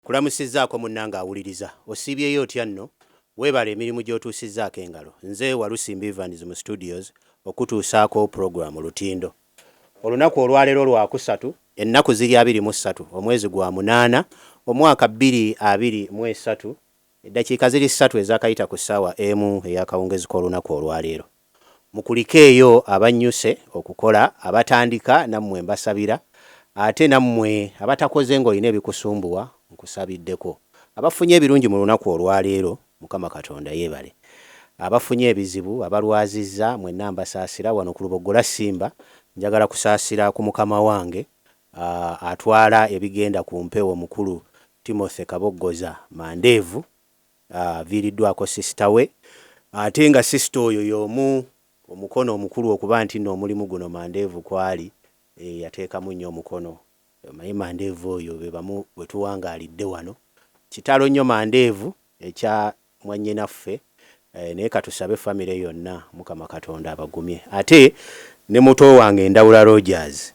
Kulamusizzaako munnanga awuliriza osiibyeyo otya nno weebala emirimu gy'otuusizzaako engalo nze Walusimbi Evans mu studios okutuusaako program Olutindo. Olunaku olwaleero lwakusatu ennaku ziri 23 omwezi gwa 8 omwaka 2023 eddakiika ziri 3 ezakayita ku ssaawa emu ey'akawungezi k'olunaku olwaleero. Mukulikeeyo abannyuse okukola abatandika nammwe mbasabira ate nammwe abatakoze ng'olina ebikusumbuwa nkusabiddeko. Abafunye ebirungi mu lunaku olwaleero Mukama Katonda yeebale. Abafunye ebizibu abalwazizza mwenna mbasaasira wano ku Lubogola Simba njagala kusaasira ku mukama wange atwala ebigenda ku mpewo mukulu Timothy Kaboggoza Mandeevu viiriddwako sisita we ate nga sisita oyo y'omu omukono omukulu okuba nti nno omulimu guno Mandeevu kwali yateekamu nnyo omukono. Omanyi Mandeevu oyo be bamu bwe tuwangaalidde wano kitalo nnyo Mandeevu ekya mwannyinaffe naye katusabe famire yonna Mukama Katonda abagumye. Ate ne muto wange Ndawula Rogers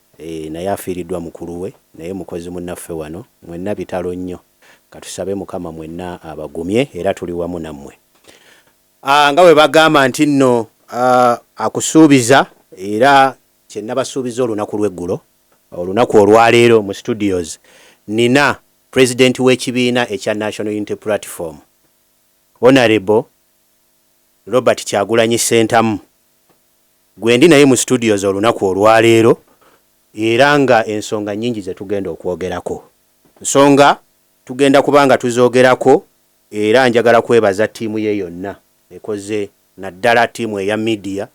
naye afiiriddwa mukulu we naye mukozi munnaffe wano mwenna bitalo nnyo katusabe Mukama mwenna abagumye era tuli wamu nammwe. Nga bwe bagamba nti nno akusuubiza era kyennabasuubiza olunaku lw'eggulo olunaku olwaleero mu studios nina president w'ekibiina ekya National Unity Platform Honorable Robert Kyagulanyi Ssentamu gwendi naye mu studios olunaku olwaleero era nga ensonga nnyingi ze tugenda okwogerako. Nsonga tugenda kubanga tuzoogerako era njagala kwebaza ttiimu ye yonna ekoze naddala ttiimu eya media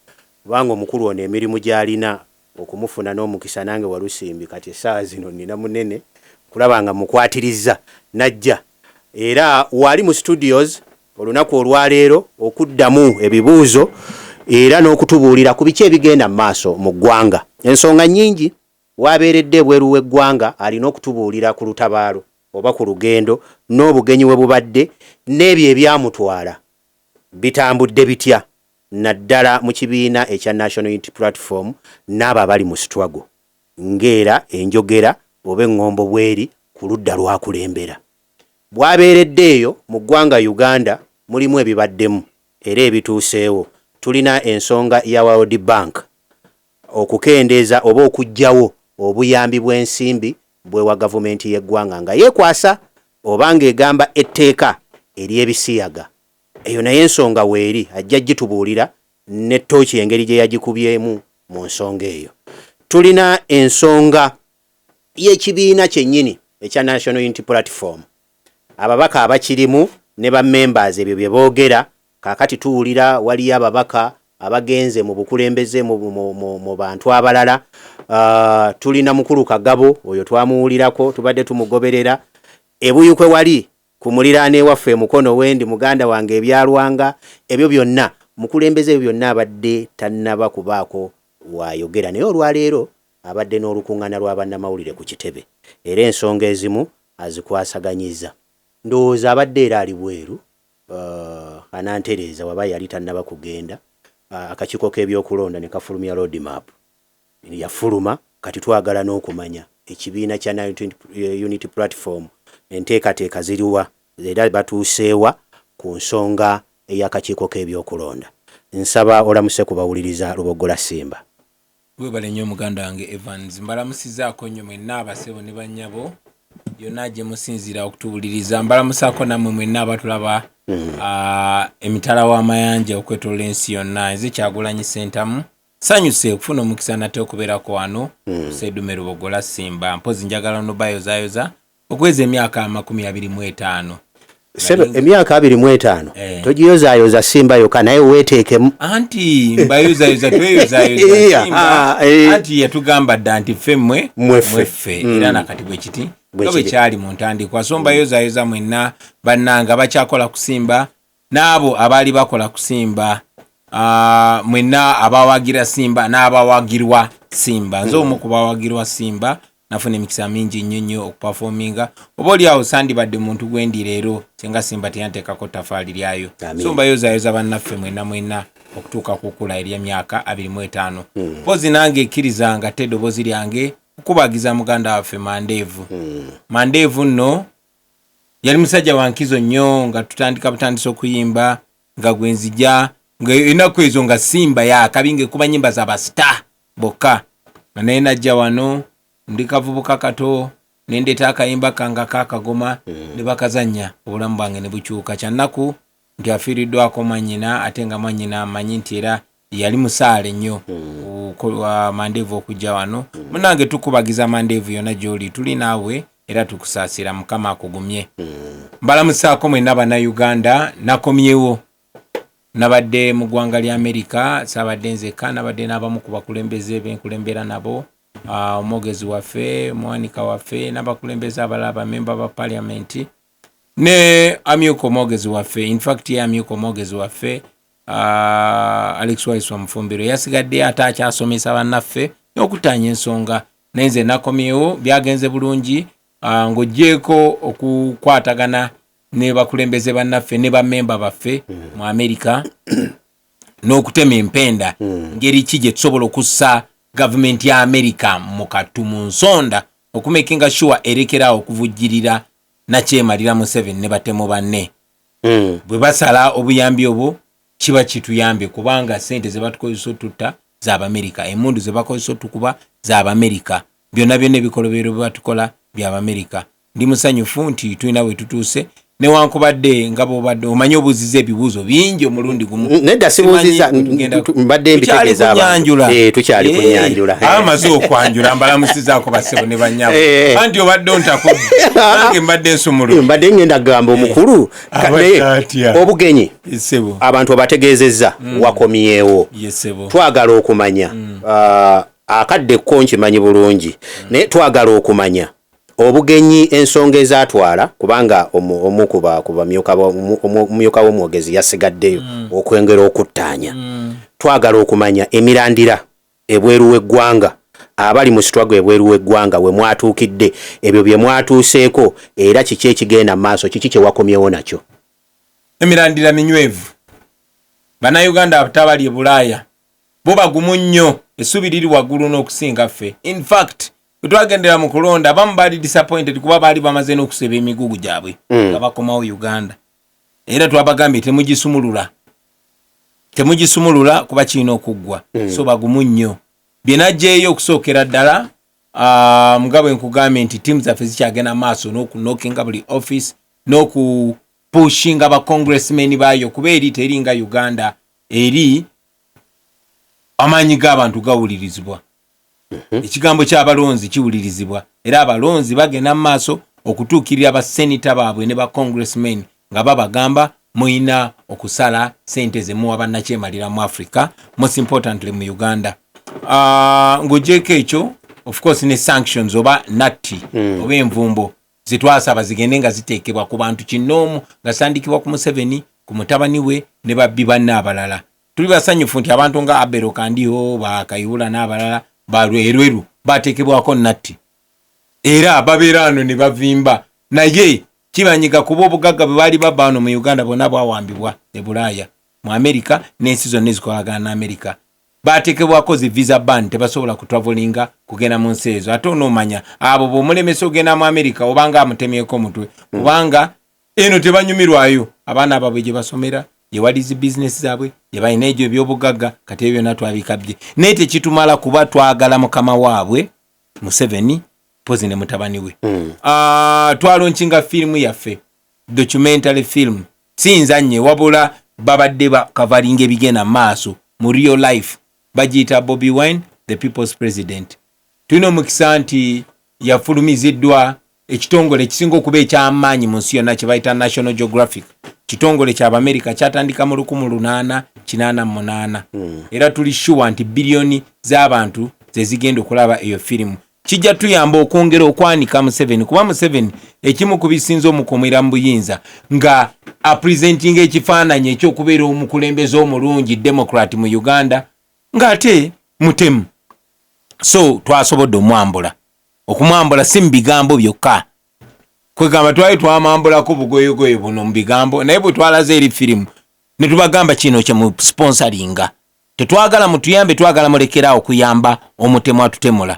kubanga omukulu ono emirimu gy'alina okumufuna n'omukisa nange Walusimbi kati essaawa zino nina munene kulaba nga mukwatirizza najja era wali mu studios olunaku olwaleero okuddamu ebibuuzo era n'okutubuulira ku biki ebigenda mu maaso mu ggwanga. Ensonga nnyingi wabeeredde ebweru w'eggwanga alina okutubuulira ku lutabaalo oba ku lugendo n'obugenyi we bubadde n'ebyo ebyamutwala bitambudde bitya naddala mu kibiina ekya National Unity Platform n'abo abali mu struggle ng'era enjogera oba eŋŋombo bweri ku ludda lwakulembera. Bwabeeredde eyo mu ggwanga Uganda mulimu ebibaddemu era ebituuseewo. Tulina ensonga ya World Bank okukendeeza oba okuggyawo obuyambi bw'ensimbi bwewa gavumenti y'eggwanga nga yeekwasa oba ng'egamba etteeka ery'ebisiyaga. Eyo naye ensonga weeri ajja gitubuulira ne ttooki engeri gye yagikubyemu mu nsonga eyo. Tulina ensonga y'ekibiina kyennyini ekya National Unity Platform. Ababaka abakirimu ne bammembers ebyo bye boogera kaakati tuwulira waliyo ababaka abagenze mu bukulembeze mu bantu abalala. Tulina mukulu Kagabo oyo twamuwulirako tubadde tumugoberera ebuyukwe wali ku muliraane ewaffe mukono wendi muganda wange ebyalwanga ebyo byonna mukulembeze ebyo byonna abadde tannaba kubaako wayogera naye olwaleero abadde n'olukuŋŋaana lw'abannamawulire ku kitebe era ensonga ezimu azikwasaganyiza. Ndowooza abadde era ali bweru anantereeza waba yali tannaba kugenda akakiiko k'ebyokulonda ne kafulumya road map yafuluma kati twagala n'okumanya ekibiina kya National Unity Platform enteekateeka ziriwa era batuuseewa ku nsonga ey'akakiiko k'ebyokulonda. Nsaba olamuse kubawuliriza Lubogola Simba. Webale nnyo muganda wange Evans mbalamusizaako nnyo mwenna abasebo ne bannyabo yonna gye musinziira okutuwuliriza mbalamusaako nammwe mwenna abatulaba emitala w'amayanja okwetooloola ensi yonna. Nze Kyagulanyi Ssentamu sanyuse okufuna omukisa nate okubeerako wano Ssedume Lubogola Simba mpozi njagala nobayozaayoza okweza emyaka 25. Sebe emyaka 25 togiyozaayoza Simba yokka naye weeteekemu anti mbayozaayoza tweyozaayoza Simba anti yatugamba dda nti ffe mweffe era nakati bwe kiti nga bwe kyali mu ntandikwa so mbayozaayoza mwenna bannanga bakyakola ku Simba n'abo abaali bakola ku Simba mwenna abawagira Simba n'abawagirwa Simba nze omu ku bawagirwa Simba nafuna emikisa mingi nnyo okuperforminga oba oliawo sandibadde muntu gwendi leero kyenga Simba teyanteekako ttafaali lyayo so mbayozaayoza bannaffe mwenna okutuuka ku kkula ery'emyaka 25 pozi nange ekkirizanga te eddoboozi lyange okubagiza muganda waffe Mandeevu nno yali musajja wankizo nnyo nga butandisa okuyimba nga gwenzija nga ennaku ezo nga simba yakabinge kuba nyimba za basita bokka nga naye najja wano ndi kavubuka kato nendeeta akayimba kanga kakagoma ne bakazannya obulamu bwange ne bukyuka kyannaku nti afiiriddwako mwannyina ate nga mwannyina amanyi nti era yali musaale nnyo mandeevu okujja wano munange tukubagiza mandeevu yonna gy'oli tuli naawe era tukusaasira mukama akugumye mbalamusaako mwenna bannayuganda nakomyewo nabadde mu ggwanga lya Amerika saabadde nzeka nabadde n'abamu ku bakulembeze benkulembera nabo omwogezi waffe muwanika waffe n'abakulembeze abalala bamemba ba paliamenti ne amyuka omwogezi waffe infact ye amyuka omwogezi waffe Alex Wise Wamufumbiro yasigadde atakyasomesa bannaffe n'okutaanya ensonga naye nze nakomyewo byagenze bulungi ng'oggyeko okukwatagana ne bakulembeze bannaffe ne bammemba baffe mu Amerika n'okutema empenda ngeri ki gye tusobola okussa gavumenti ya Amerika mu katu mu nsonda okumakinga sure erekeraawo okuvujjirira nakyemalira Museveni ne batemu banne bwe basala obuyambi obwo kiba kituyambye kubanga sente ze batukozesa otutta z'Abamerika emundu ze bakozesa otukuba z'Abamerika byonna byonna ebikolobero bye batukola by'Abamerika ndi musanyufu nti tulina we tutuuse newankubadde nga bw'obadde omanyi obuuziza ebibuuzo bingi omulundi gumu nedda sibuuziza mbadde mbitegeeza abantu tukyali kunyanjula amaze okwanjula mbalamusizaako bassebo ne bannyabo anti obadde ontakudde nange mbadde nsumulula mbadde ngenda kugamba omukulu obugenyi abantu obategeezezza wakomyewo twagala okumanya akadde ko nkimanyi bulungi naye twagala okumanya obugenyi ensonga ezatwala kubanga omukuba omumyuka w'omwogezi yasigaddeyo okwengera okuttaanya twagala okumanya emirandira ebweru w'eggwanga abali mu sitwago ebweru w'eggwanga we mwatuukidde ebyo bye mwatuuseeko era kiki ekigenda mu maaso kiki kye wakomyewo nakyo emirandira minywevu bannayuganda abatabali e Bulaaya bo bagumu nnyo essubi liri waggulu n'okusinga ffe in fact twagendera mu kulonda abamu baali disappointed kuba baali bamaze n'okuseba emigugu gyabwe nga bakomawo Uganda era twabagambye temugisumulula kuba kirina okuggwa so bagumu nnyo bye najjeeyo okusookera ddala nga bwe nkugambye nti tiimu zaffe zikyagenda maaso n'okunookinga buli office n'okupushinga abacongressmen baayo kuba eri teringa Uganda eri amaanyi g'abantu gawulirizibwa ekigambo ky'abalonzi kiwulirizibwa era abalonzi bagenda mu maaso okutuukirira basenita baabwe ne bacongressmen nga babagamba muyina okusala sente ze muwa bannakyemalira mu Africa most importantly mu Uganda ng'ogyeko ekyo of course ne sanctions oba natti oba envumbo zitwasaba zigende nga ziteekebwa ku bantu kinnoomu nga sandikibwa ku Museveni ku mutabani we ne babbi banne abalala tuli basanyufu nti abantu nga Abero Kandiho bakayihula n'abalala balwerweru bateekebwako natti era babeera ano ne bavimba naye kibanyiga kuba obugagga bwe baali babba wano mu Uganda bonna bwawambibwa e Bulaaya mu Amerika n'ensi zonna ezikolagana ne Amerika bateekebwako zi visa ban tebasobola kutravelinga kugenda mu nsi ezo ate onoomanya abo bw'omulemesa ogenda mu Amerika obanga amutemyeko omutwe kubanga eno tebanyumirwayo abaana ababwe gye basomera yewalizi bizinesi zaabwe yebalina egyo ebyobugagga kati ebyo byonna twabikabbye naye tekitumala kuba twagala mukama waabwe Museveni pozi ne mutabani we twalonkinga firimu yaffe documentary film sinzanye wabula babadde bakavalinga ebigenda maaso mu real life bagiyita Bobi Wine the people's president tulina omukisa nti yafulumiziddwa ekitongole ekisinga okuba eky'amaanyi mu nsi yonna kye bayita National Geographic kitongole ky'Abamerika kyatandika mu 1888 era tuli sure nti biliyoni z'abantu ze zigenda okulaba eyo firimu kijja tuyamba okwongera okwanika Museveni kuba Museveni ekimu ku bisinza omukomera mu buyinza nga apresentinga ekifaananyi ekyokubeera omukulembeze omulungi Democrat mu Uganda ng'ate mutemu so twasobodde okumwambula si mu bigambo byokka kwegamba twali twamambulako bugoyegoye buno mu bigambo naye bwe twalaze eri firimu ne tubagamba kino kye mu sponsoringa tetwagala mutuyambe twagala mulekera okuyamba omutemu atutemula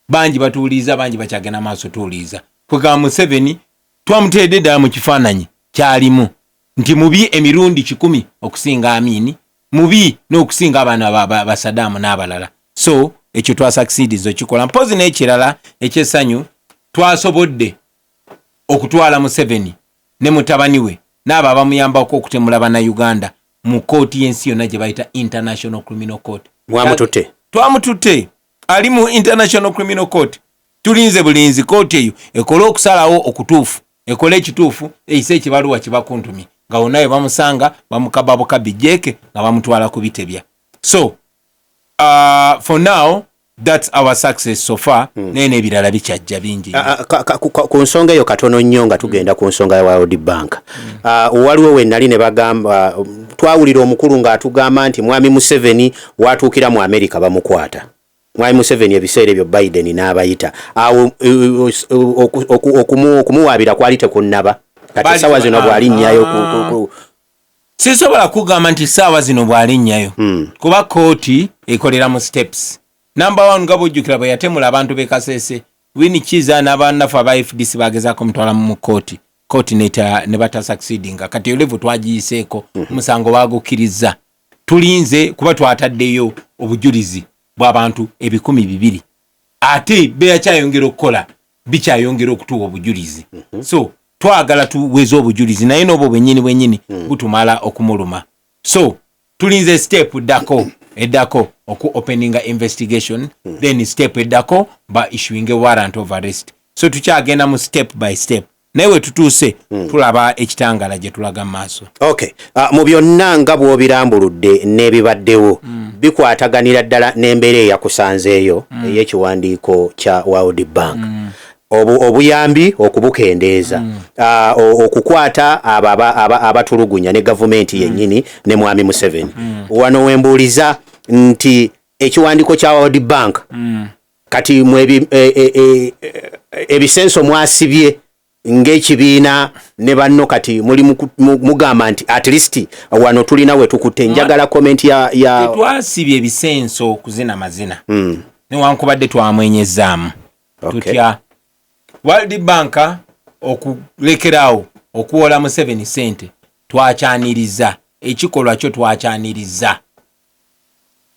bangi batuuliza bangi bakyagenda maaso tuuliza kwegamba Museveni twamutedde ddala mu kifaananyi kyalimu nti mubi emirundi 100 okusinga Amini, mubi n'okusinga abaana ba Saddam n'abalala. So ekyo twasucceediza okikola. Mpozi n'ekirala ekyessanyu twasobodde okutwala Museveni ne mutabani we n'abo abamuyambako okutemula Bannayuganda mu kooti y'ensi yonna gye bayita International Criminal Court. Twamututte ali mu International Criminal Court. Tulinze bulinzi kooti eyo ekole okusalawo okutuufu, ekole ekituufu, eyise ekibaluwa kibakuntumi nga onaye bamusanga bamukababo bijeke nga bamutwala ku bitebya. So for now that's our success so far. Nene ebirala bikyajja bingi. Ku nsonga eyo katono nnyo nga tugenda ku nsonga ya World Bank. Waliwo we nali ne bagamba twawulira omukulu ng'atugamba nti mwami Museveni watuukira mu America bamukwata. Mwami Museveni ebiseera ebyo Biden n'abayita awo okumuwaabira kwali tekunnaba kati ssaawa zino bw'alinnyayo sisobola kugamba nti ssaawa zino bw'alinnyayo kuba kooti ekolera mu steps. Number 1 nga bw'ojjukira bwe yatemula abantu b'e Kasese, Winnie Kiza n'abannafu aba FDC bagezaako mutwala mu kooti ne batasucceedinga. Kati yo level twagiyiseeko omusango bagukkiriza. Tulinze kuba twataddeyo obujulizi bw'abantu 200,000 ate beyakyayongera okukola bikyayongera okutuwa obujulizi. So twagala tuweze obujulizi naye n'obwo bwennyini butumala okumuluma. So tulinze step eddako oku opening investigation, then step eddako ba issuing a warrant of arrest. So tukyagenda mu step by step naye tutuuse tulaba ekitangala gye tulaga maaso. Okay. Mu byonna nga bw'obirambuludde n'ebibaddewo bikwataganira ddala n'embeera eyakusanzeeyo ey'ekiwandiiko kya World Bank. Obuyambi okubukendeeza, okukwata abatulugunya ne gavumenti yennyini ne mwami Museveni. Wano wembuuliza nti ekiwandiiko kya World Bank kati ebisenso mwasibye ng'ekibiina ne banno kati muli mugamba nti at least wano tulina we tukutte. Njagala comment ya twasibye ebisenso kuzina mazina newankubadde twamwenyezaamu. Tutya World Bank okulekeraawo okuwola Museveni ssente twakyaniriza, ekikolwa kyo twakyaniriza.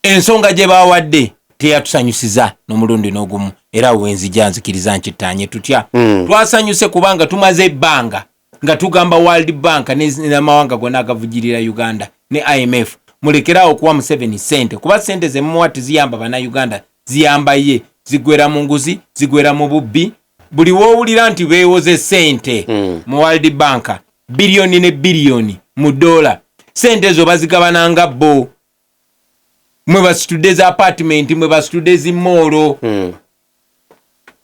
Ensonga gye bawadde teyatusanyusiza n'omulundi n'ogumu era wenzija nzikiriza nkittaanye tutya. Twasanyuse kubanga tumaze ebbanga nga tugamba World Bank n'amawanga gonna agavugirira Uganda ne IMF mulekeraawo okuwa Museveni ssente kuba ssente ze mumuwa teziyamba Bannayuganda, ziyamba ye, zigwera mu nguzi, zigwera mu bubbi. Buli woowulira nti beewoze ssente mu World Bank biliyoni ne biliyoni mu dola, ssente ezo bazigabananga bo. Mwe basitudde za apartment, mwe basitudde zi moolo.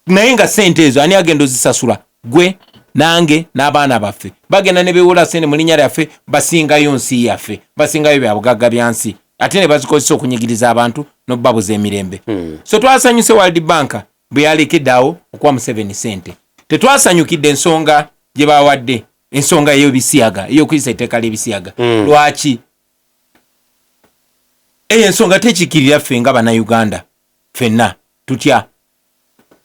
Naye nga ssente ezo ani agenda ozisasula? Gwe nange n'abaana baffe bagenda ne beewola ssente mu linnya lyaffe, basingayo nsi yaffe, basingayo bya bugagga bya nsi, ate ne bazikozesa okunyigiriza abantu n'obabuza emirembe. So twasanyuse World Bank bwe yalekeddeawo okuwa Museveni ssente. Tetwasanyukidde ensonga gye bawadde, ensonga ey'ebisiyaga, ey'okuyisa etteeka ly'ebisiyaga. Lwaki? Eyo ensonga tekikirira ffe nga Bannayuganda ffenna tutya.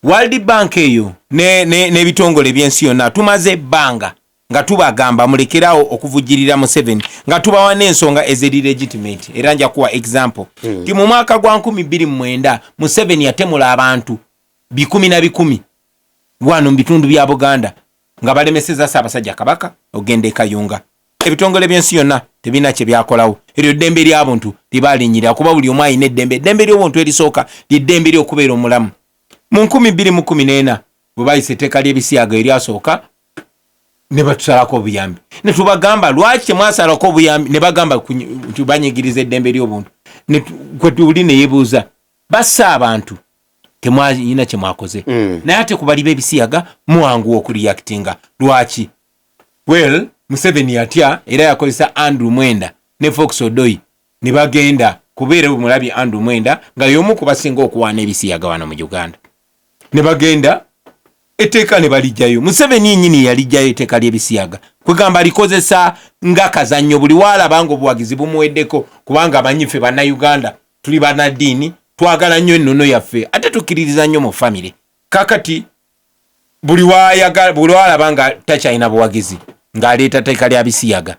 World Bank eyo n'ebitongole by'ensi yonna tumaze ebbanga nga tubagamba mulekeraawo okuvugirira Museveni nga tubawa n'ensonga eziri legitimate. Era nja kuwa example ti mu mwaka gwa 2009 Museveni yatemula abantu 10,000 wano mu bitundu bya Buganda nga balemeseza Ssaabasajja Kabaka ogenda e Kayunga. Ebitongole by'ensi yonna tebina kye byakolawo. Eryo ddembe ly'abuntu libalinyira kuba buli omu ayina eddembe. Eddembe ly'obuntu erisooka ly'eddembe ly'okubeera omulamu. Mu 2014 bwe bayise etteeka ly'ebisiyaga eryasooka ne batusalako obuyambi. Ne tubagamba lwaki temwasalako obuyambi, ne bagamba banyigiriza eddembe ly'obuntu. Kwe tuli ne yeebuuza bassa abantu temwalina kye mwakoze. Naye ate kubali b'ebisiyaga muwanguwa okureactinga. Lwaki? Well, Museveni yatya era yakozesa Andrew Mwenda ne Fox Odoi ne bagenda kubeera omulabi Andrew Mwenda nga y'omu ku basinga okuwaana ebisiyaga wano mu Uganda. Ne bagenda etteeka ne balijjayo. Museveni yennyini yalijjayo etteeka ly'ebisiyaga kwegamba likozesa nga kazannyo. Buli waalaba nga obuwagizi bumuweddeko kubanga abanyiffe Bannayuganda tuli bannaddiini twagala nnyo ennono yaffe ate tukkiririza nnyo mu famire. Kakati buli walaba nga takyalina buwagizi ng'aleeta teeka lya bisiyaga.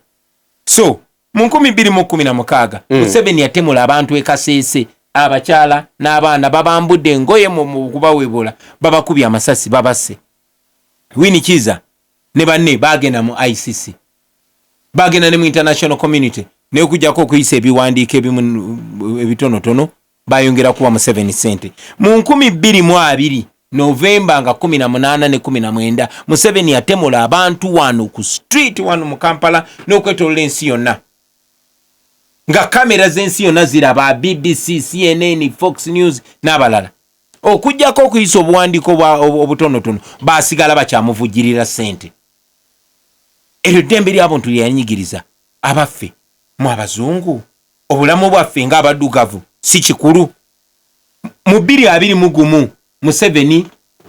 So mu 2016 Museveni yatemula abantu e Kasese, abakyala n'abaana babambudde engoye mu kubaweebola, babakubye amasasi babasse. Winnie Kiza ne banne bagenda mu ICC, bagenda ne mu international community n'okujjako okuyisa ebiwandiiko ebimu ebitonotono, bayongera kuwa Museveni ssente. Mu 2020 Novemba nga 18 ne 19 Museveni yatemula abantu wano ku street wano mu Kampala n'okwetoolola ensi yonna, nga kamera z'ensi yonna ziraba, BBC, CNN, Fox News n'abalala. Okujjako okuyisa obuwandiiko obutonotono basigala bakyamuvujjirira ssente. Eryo ddembe ly'abuntu lyeyanyigiriza. Abaffe mu abazungu obulamu bwaffe ng'abaddugavu si kikulu. Mu 2021 Museveni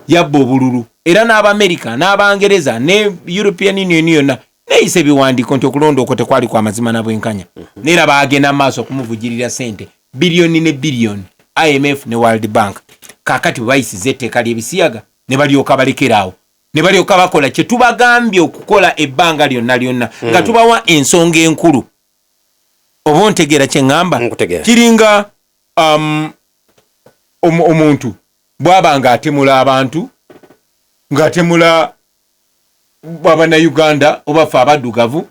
yabba obululu era n'Abamerika n'Abangereza ne European Union yonna neyise ebiwandiiko nti okulonda okwo tekwali kwa mazima na bwenkanya. Neera baagenda maaso okumuvujjirira ssente biliyoni ne biliyoni, IMF ne World Bank. Kaakati bwe bayisiza etteeka ly'ebisiyaga ne balyoka balekeraawo, ne balyoka bakola kye tubagambye okukola ebbanga lyonna nga tubawa ensonga enkulu. Oba ontegeera kye ŋŋamba? Kiringa omuntu bw'aba ng'atemula abantu, ng'atemula Abannayuganda oba ffe abaddugavu,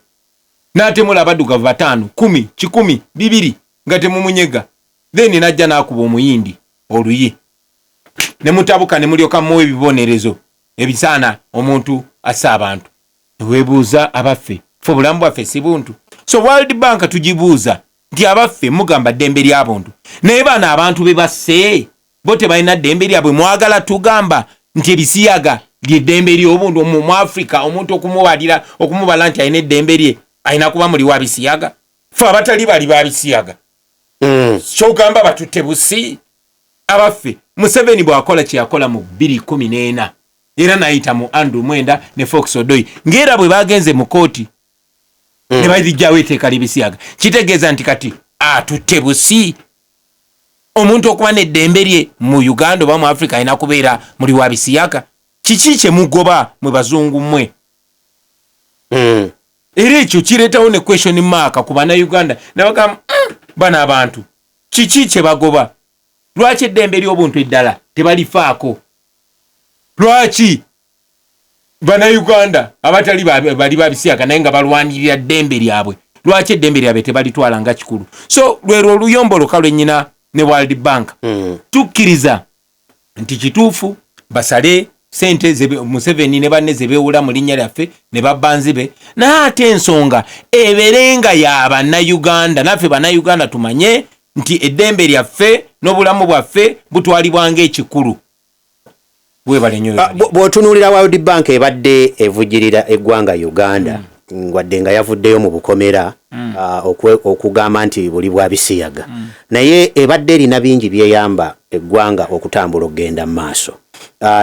n'atemula abaddugavu 5, 10, 100, 200 nga temumunyega, then n'ajja n'akuba omuyindi oluyi ne mutabuka ne mulyoka muwa ebibonerezo ebisaana omuntu assa abantu. Weebuuza abaffe, ffe obulamu bwaffe si buntu. So World Bank tugibuuza nti abaffe mugamba ddembe ly'abuntu, naye bano abantu be basse bo tebalina ddembe lyabwe. Mwagala tugamba nti ebisiyaga ly'eddembe ly'obuntu mu Africa, omuntu okumubala nti alina eddembe lye alina kuba muli wa bisiyaga? Ffe abatali bali ba bisiyaga kyogamba batutte busi. Abaffe Museveni bw'akola kye yakola mu 2014 era n'ayita mu Andrew Mwenda ne Fox Odoi, ng'era bwe bagenze mu kooti ne balijjawo etteeka ly'ebisiyaga, kitegeeza nti kati atutte busi. Omuntu okuba n'eddembe lye mu Uganda oba mu Africa alina kubeera muli wa bisiyaga? Kiki kye mugoba mwe bazungu mmwe? Era ekyo kireetawo ne question mark ku Bannayuganda ne bagamba bano abantu kiki kye bagoba? Lwaki eddembe ly'obuntu eddala tebalifaako? Lwaki Bannayuganda abatali bali ba bisiyaga naye nga balwanirira ddembe lyabwe, lwaki eddembe lyabwe tebalitwala nga kikulu? So lwero oluyomboloka lwennyina ne World Bank tukkiriza nti kituufu basale ssente Museveni ne banne ze beewula mu linnya lyaffe ne babba nzibe, naye ate ensonga ebeerenga ya Bannayuganda, naffe Bannayuganda tumanye nti eddembe lyaffe n'obulamu bwaffe butwalibwa ng'ekikulu. Bw'otunuulira World Bank ebadde evujjirira eggwanga Uganda wadde nga yavuddeyo mu bukomera okugamba nti buli bwa bisiyaga, naye ebadde erina bingi byeyamba eggwanga okutambula okgenda mu maaso.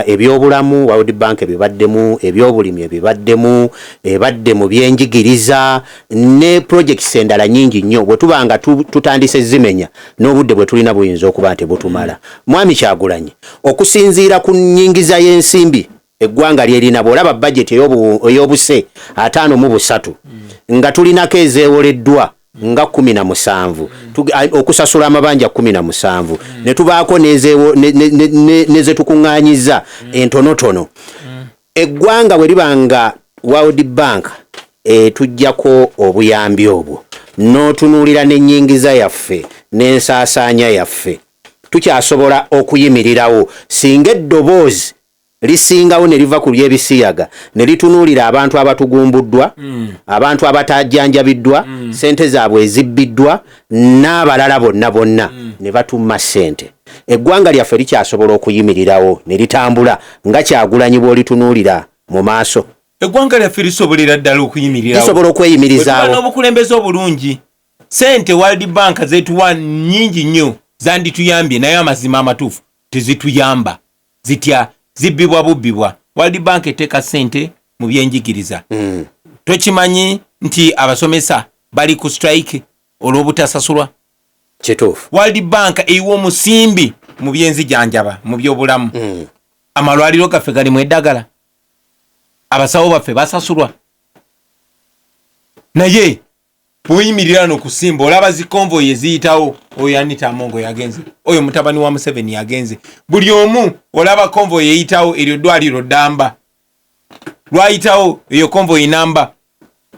Ebyobulamu World Bank ebibaddemu, ebyobulimi ebibaddemu, ebadde mu byenjigiriza ne projects endala nyingi nnyo. Bwe tubanga tutandise zimenya n'obudde bwe tulina buyinza okuba nti butumala. Mwami Kyagulanyi, okusinziira ku nnyingiza y'ensimbi eggwanga lyerina, bw'olaba budget ey'obuse 53 nga tulinako ezeewoleddwa nga 17 okusasula amabanja 17 ne tubaako neze tukuŋŋaanyiza entonotono. Eggwanga bwe libanga World Bank tujjako obuyambi obwo n'otunuulira n'ennyingiza yaffe n'ensaasaanya yaffe, tukyasobola okuyimirirawo singa eddoboozi lisingawo ne liva ku ly'ebisiyaga ne litunuulira abantu abatugumbuddwa, abantu abatajjanjabiddwa, ssente zaabwe ezibbiddwa n'abalala bonna ne batumma ssente. Eggwanga lyaffe likyasobola okuyimirirawo ne litambula nga Kyagulanyi bw'olitunuulira mu maaso. Eggwanga lyaffe lisobolera ddala okuyimirirawo, lisobola okweyimirizaawo n'obukulembeze obulungi. Ssente World Bank zetuwa nnyingi nnyo zandituyambye, naye amazima amatuufu tezituyamba. Zitya zibbibwa bubbibwa. World Bank eteeka ssente mu byenjigiriza. Tokimanyi nti abasomesa bali ku strike olw'obutasasulwa? Kituufu. World Bank eyiwa omusimbi mu byenzijanjaba mu byobulamu. Amalwaliro gaffe gali mu eddagala. abasawo baffe basasulwa naye bwoyimirira n'okusimba olaba zikonvoyi eziyitawo oyo Anita Amongo yagenze oyo mutabani wa Museveni yagenze buli omu olaba konvoyi eyitawo eryo ddwaliro Ddamba lwayitawo eyo konvoyi namba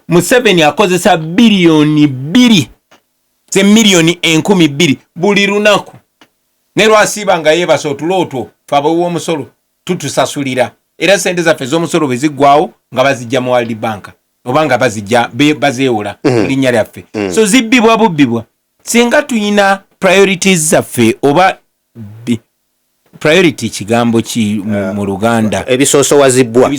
Museveni akozesa biliyoni 2 ze miliyoni 10,000 buli lunaku ne lwasiiba nga yeebasa otulootwo faba w'omusolo tutusasulira era sente zaffe z'omusolo bwe ziggwawo nga bazijja mu World Bank obanga bazijja bazeewola linnya lyaffe so zibbibwa bubbibwa singa tuyina priorities zaffe oba priority kigambo ki mu Luganda ebisoosowazibwa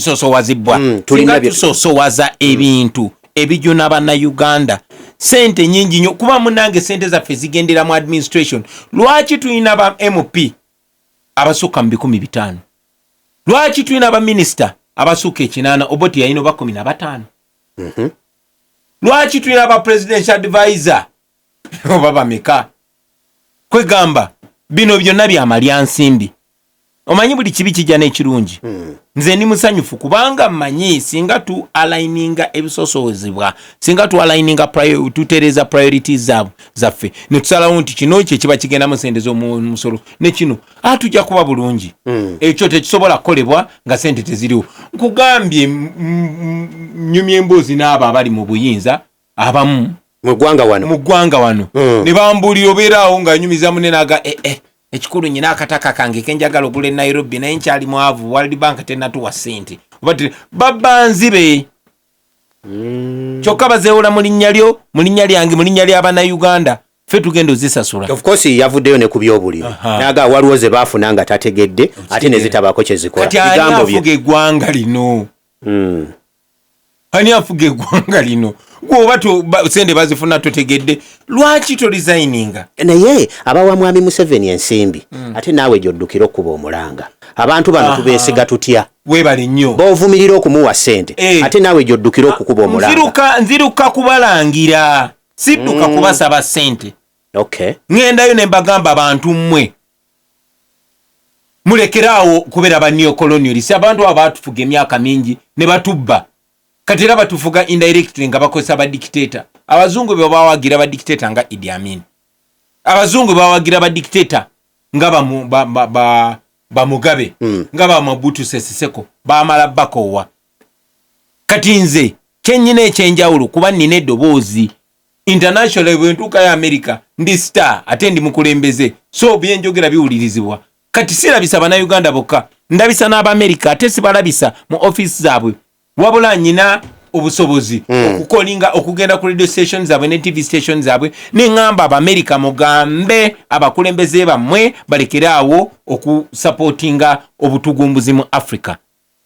singa tusoosowaza ebintu ebijuna bannayuganda sente nyingi nnyo kuba munange sente zaffe zigendera mu administration lwaki tuyina ba MP abasukka mu 500 lwaki tuyina ba minister abasukka 8 Oboti yayina ba 15 lwaki tuyina ba presidential advisor oba bameka kwegamba bino byonna byamalya nsimbi omanyi buli kibi kijja n'ekirungi nze ndi musanyufu kubanga mmanyi singa tu aligninga ebisosoozebwa singa tu aligninga tutereeza priorities zaffe ne tusalawo nti kino kye kiba kigenda mu sente z'omusolo ne kino tujja kuba bulungi ekyo tekisobola kukolebwa nga sente teziriwo nkugambye nnyumya emboozi n'abo abali mu buyinza abamu mu ggwanga wano ne bambuulira obeeraawo nga nyumiza munenaga ekikulu nyina akataka kange kenjagala ogula e Nairobi naye nkyali mwavu World Bank tenatuwa sente babanzibe kyokka bazeewola mu linnya lyo mu linnya lyange mu linnya ly'Abannayuganda ffe tugenda ozisasula of course yavuddeyo ne ku byobuliro naga waliwo ze baafuna nga tategedde ate ne zitabaako kye zikola bigambo bye afuga eggwanga lino ani afuga eggwanga lino gwoba sente bazifuna totegedde lwaki to resigninga naye abawa mwami Museveni ensimbi ate naawe gy'oddukira okuba omulanga abantu bano tubeesiga tutya weebale nnyo b'ovumirira okumuwa sente ate naawe gy'oddukira okukuba omulanga nziruka kubalangira sidduka kubasaba sente okay ŋŋendayo ne mbagamba abantu mmwe mulekeraawo kubeera ba neocolonialist abantu abo baatufuga emyaka mingi ne batubba kati era batufuga indirectly nga bakozesa ba dictator abazungu be bawagira ba dictator nga Idi Amin abazungu bawagira ba dictator nga ba Mugabe nga ba Mobutu Sese Seko bamala bakowa kati nze kyennyina ekyenjawulo kuba nina eddoboozi international bwentuuka ya America ndi star ate ndi mukulembeze so byenjogera biwulirizibwa kati sirabisa bannayuganda bokka ndabisa n'Abamerika ate sibalabisa mu office zaabwe wabula nyina obusobozi okukolinga okugenda ku radio stations zaabwe ne TV stations zaabwe neŋŋamba Abamerika mugambe abakulembeze bammwe balekeraawo okusupportinga obutugumbuzi mu Africa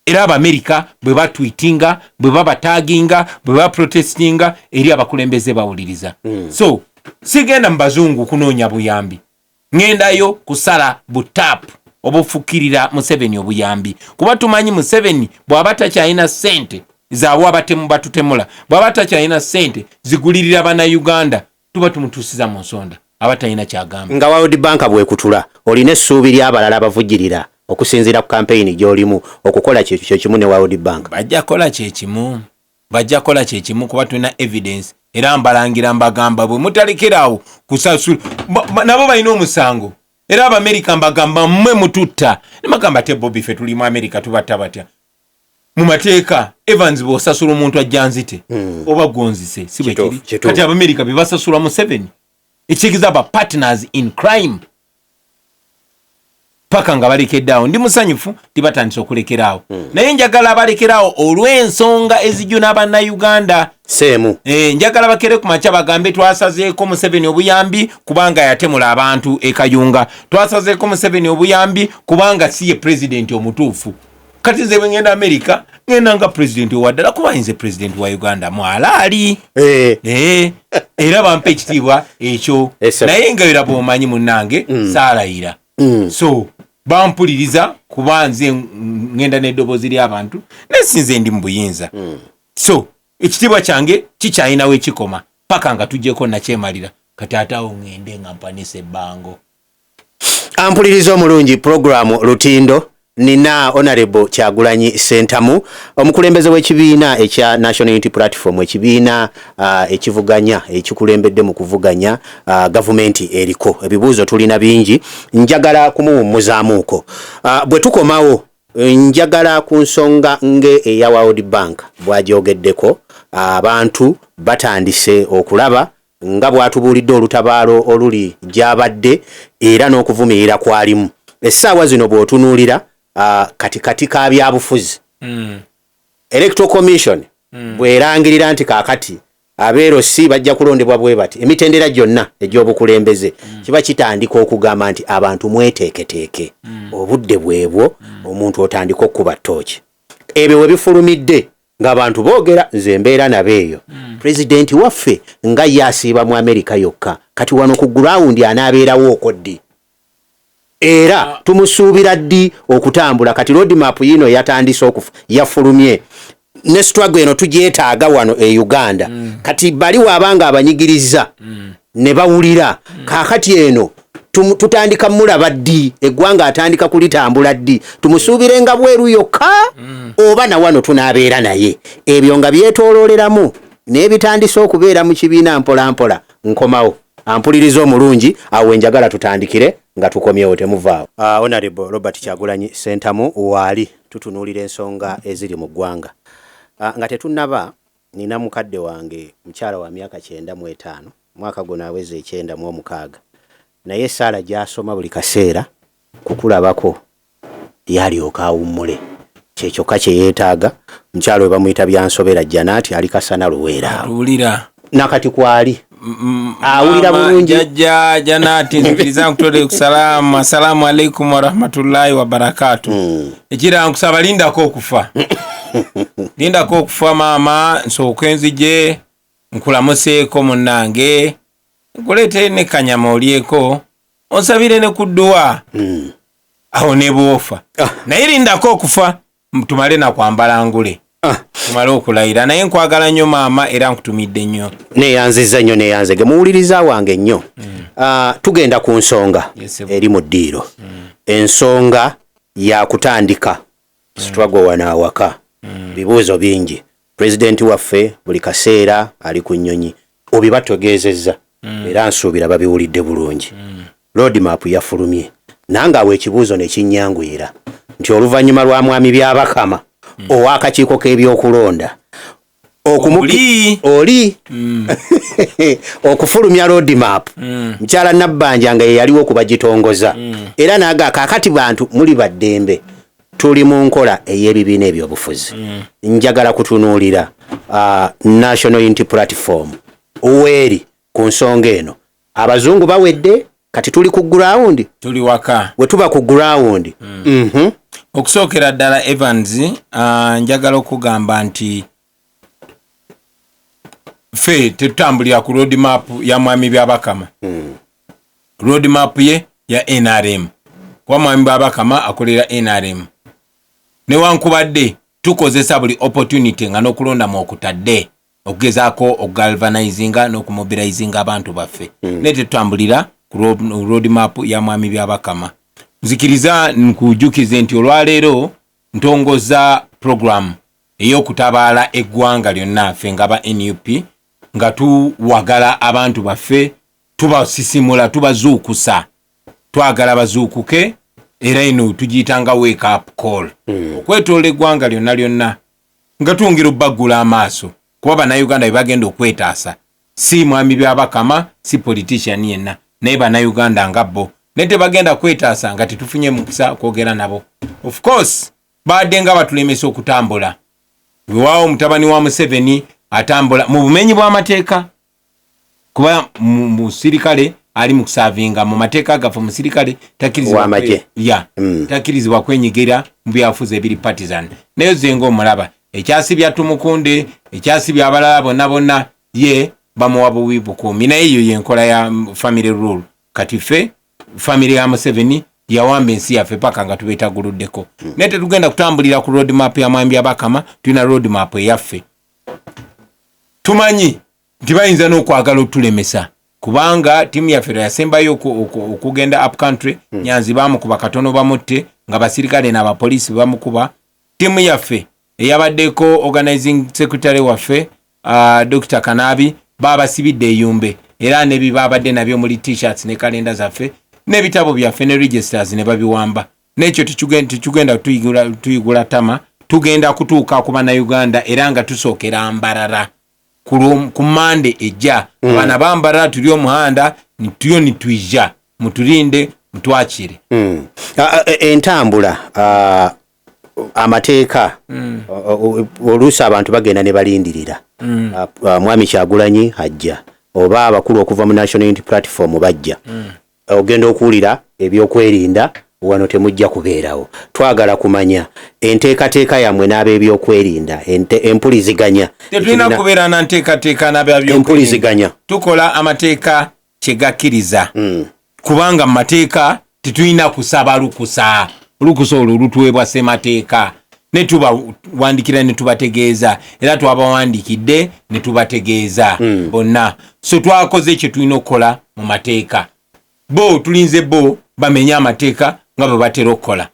era Abamerika bwe batwitinga bwe babataginga bwe baprotestinga eri abakulembeze bawuliriza so sigenda mu bazungu kunoonya buyambi ŋŋendayo kusala butapu obufukirira Museveni obuyambi kuba tumanyi Museveni bw'aba takyalina sente zaabwe abatemu batutemula bw'aba takyalina sente zigulirira bannayuganda tuba tumutuusiza mu nsonda aba talina kyagamba nga World Bank bwekutula olina essuubi ly'abalala abavugirira okusinziira ku kampeyini gy'olimu okukola kye kimu ne World Bank bajja kola kye kimu kuba tulina evidence era mbalangira mbagamba bwe mutalekeraawo kusasula nabo balina omusango era Abamerika mbagamba mmwe mututta nemagamba te Bobi ffe tuli mu Amerika tubatta batya mu mateeka Evans bw'osasula omuntu ajja nzite oba gonzise si bwe kiri kati Abamerika be basasula Museveni ekigiza ba partners in crime paka nga balekeddeawo ndi musanyufu tibatandise okulekeraawo naye njagala abalekeraawo olw'ensonga ezijuna Abannayuganda seemu njagala bakere ku makya bagambe twasazeeko Museveni obuyambi kubanga yatemula abantu e Kayunga twasazeeko Museveni obuyambi kubanga si ye pulezidenti omutuufu kati nze bwe ngenda Amerika ngenda nga pulezidenti owaddala kuba nze pulezidenti wa Uganda mwalaali era bampa ekitiibwa ekyo naye nga era bw'omanyi munnange saalayira so bampuliriza kuba nze ngenda n'eddoboozi ly'abantu naye sinze ndi mu buyinza so ekitiibwa kyange kikyalinawo ekikoma paka nga tujjeko nakyemalira kati ataawo ngende nga mpanisa ebbango ampuliriza omulungi programu Lutindo nina Honorable Kyagulanyi Ssentamu omukulembeze w'ekibiina ekya National Unity Platform ekibiina ekivuganya ekikulembedde mu kuvuganya gavumenti eriko ebibuuzo tulina bingi njagala kumuwummuzaamuuko bwe tukomawo njagala ku nsonga eya World Bank bw'agyogeddeko abantu batandise okulaba nga bw'atubuulidde olutabaalo oluli gy'abadde era n'okuvumirira kwalimu essaawa zino bw'otunuulira katikati ka byabufuzi Electoral Commission bw'erangirira nti kaakati abeerosi bajja kulondebwa bwe bati emitendera gyonna egy'obukulembeze kiba kitandika okugamba nti abantu mweteeketeeke obudde bwebwo omuntu otandika okuba ttooki ebyo we bifulumidde ng'abantu boogera nze mbeera nabeeyo pulezidenti waffe nga ye asiiba mu Amerika yokka kati wano ku gurawundi anaabeerawo okoddi era tumusuubira ddi okutambula kati roadmap yino yatandise okufa yafulumye ne struggle eno tugyetaaga wano e Uganda kati bali wabanga abanyigiriza ne bawulira kaakati eno tutandika mulaba ddi eggwanga atandika kulitambula ddi tumusuubire nga bweru yokka oba na wano tunaabeera naye ebyo nga byetoolooleramu n'ebitandise okubeera mu kibiina mpola nkomawo ampuliriza omulungi awo enjagala tutandikire nga tukomyewo temuvaawo. Honorable Robert Kyagulanyi Ssentamu waali tutunuulira ensonga eziri mu ggwanga nga tetunnaba nina mukadde wange mukyala wa myaka 95 mwaka guno aweze 96 naye Saala gy'asoma buli kaseera kukulabako yalyoka awummule kyekyokka kye yeetaaga mukyala we bamuyita Byansobera Janaati ali Kasana Luweera nakati kwali awulira bulungi jajja Janaati nzikiriza nkutole kusalamu assalamu alaikum wa rahmatullahi wa barakatuh ekira nkusaba lindako okufa maama nsooka enzije nkulamuseeko munnange nkuleete ne kanyama olyeko onsabire ne kudduwa awo ne bwofa naye lindako okufa tumale na kwambala ngule tumale okulayira naye nkwagala nnyo maama era nkutumidde nnyo neyanziza nnyo neyanzege muwuliriza wange nnyo tugenda ku nsonga eri mu ddiiro ensonga ya kutandika struggle wano awaka bibuuzo bingi pulezidenti waffe buli kaseera ali ku nnyonyi obibatogeezezza era nsuubira babiwulidde bulungi roadmap yafulumye nange awo ekibuuzo ne kinnyanguyira nti oluvannyuma lwa mwami Byabakama ow'akakiiko k'ebyokulonda oli okufulumya roadmap mukyala Nabbanja nga ye yaliwo okubagitongoza era naga kaakati bantu muli baddembe tuli mu nkola ey'ebibiina ebyobufuzi njagala kutunuulira National Unity Platform uweeri ku nsonga eno abazungu bawedde kati tuli ku ground tuli waka we tuba ku ground okusookera ddala Evans njagala okugamba nti ffe tetutambulira ku roadmap ya mwami Byabakama roadmap ye ya NRM kwa mwami Byabakama akolera NRM newankubadde tukozesa buli opportunity nga n'okulonda mu okutadde okugezaako okugalvanizinga n'okumobilizinga abantu baffe naye tetutambulira ku roadmap ya mwami Byabakama nzikiriza nkujjukize nti olwaleero ntongoza program ey'okutabaala eggwanga lyonna ffe nga ba NUP nga tuwagala abantu baffe tubasisimula tubazuukusa twagala bazuukuke era eno tugiyitanga wake up call okwetoola eggwanga lyonna nga tuyingira obbaggula amaaso kuba bannayuganda bye bagenda okwetaasa si mwami Byabakama si politician yenna naye bannayuganda nga bo naye tebagenda kwetaasa nga tetufunye mukisa kwogera nabo of course badde nga batulemesa okutambula weewaawo mutabani wa Museveni atambula mu bumenyi bw'amateeka kuba musirikale ali mu kusavinga mu mateeka gaffe musirikale takirizibwa kwenyigira mu byafuzi ebiri partisan naye zenga omulaba ekyasibya Tumukunde ekyasibya abalala bonna ye bamuwa buwi bukuumi naye eyo yenkola ya family rule kati ffe family ya Museveni yawamba ensi yaffe paka nga tubeetaguluddeko naye tetugenda kutambulira ku roadmap ya mwami Byabakama tulina roadmap eyaffe tumanyi nti bayinza n'okwagala otulemesa kubanga timu yaffe yasembayo okugenda up country nyanzi bamukuba katono bamutte nga basirikale n'abapoliisi bamukuba. Timu yaffe eyabaddeko organizing secretary waffe Dr. Kanabi babasibidde eyumbe era ne bibabadde nabyo muri t-shirts ne kalenda zaffe n'ebitabo byaffe ne registers ne babiwamba. N'ekyo tukigenda tuyigula tama tugenda kutuuka ku bannayuganda era nga tusookera Mbarara ku Mande ejja abana bambarara tuli omuhanda nituyo nitwija mutulinde mutwakire. Entambula amateeka oluusi abantu bagenda ne balindirira mwami Kyagulanyi ajja oba abakulu okuva mu National Unity Platform bajja ogenda okuwulira ebyokwerinda wano temujja kubeerawo. Twagala kumanya enteekateeka yammwe n'ab'ebyokwerinda empuliziganya. Tetulina kubeera na nteekateeka n'ab'ebyokwerinda. Tukola amateeka kyegakkiriza kubanga mu mateeka tetulina kusaba lukusa olwo lutuweebwa ssemateeka ne tubawandikira ne tubategeeza era twabawandikidde ne tubategeeza bonna. So twakoze kye tulina okukola mu mateeka. Bo tulinze bo bamenya amateeka nga bwe batera okukola.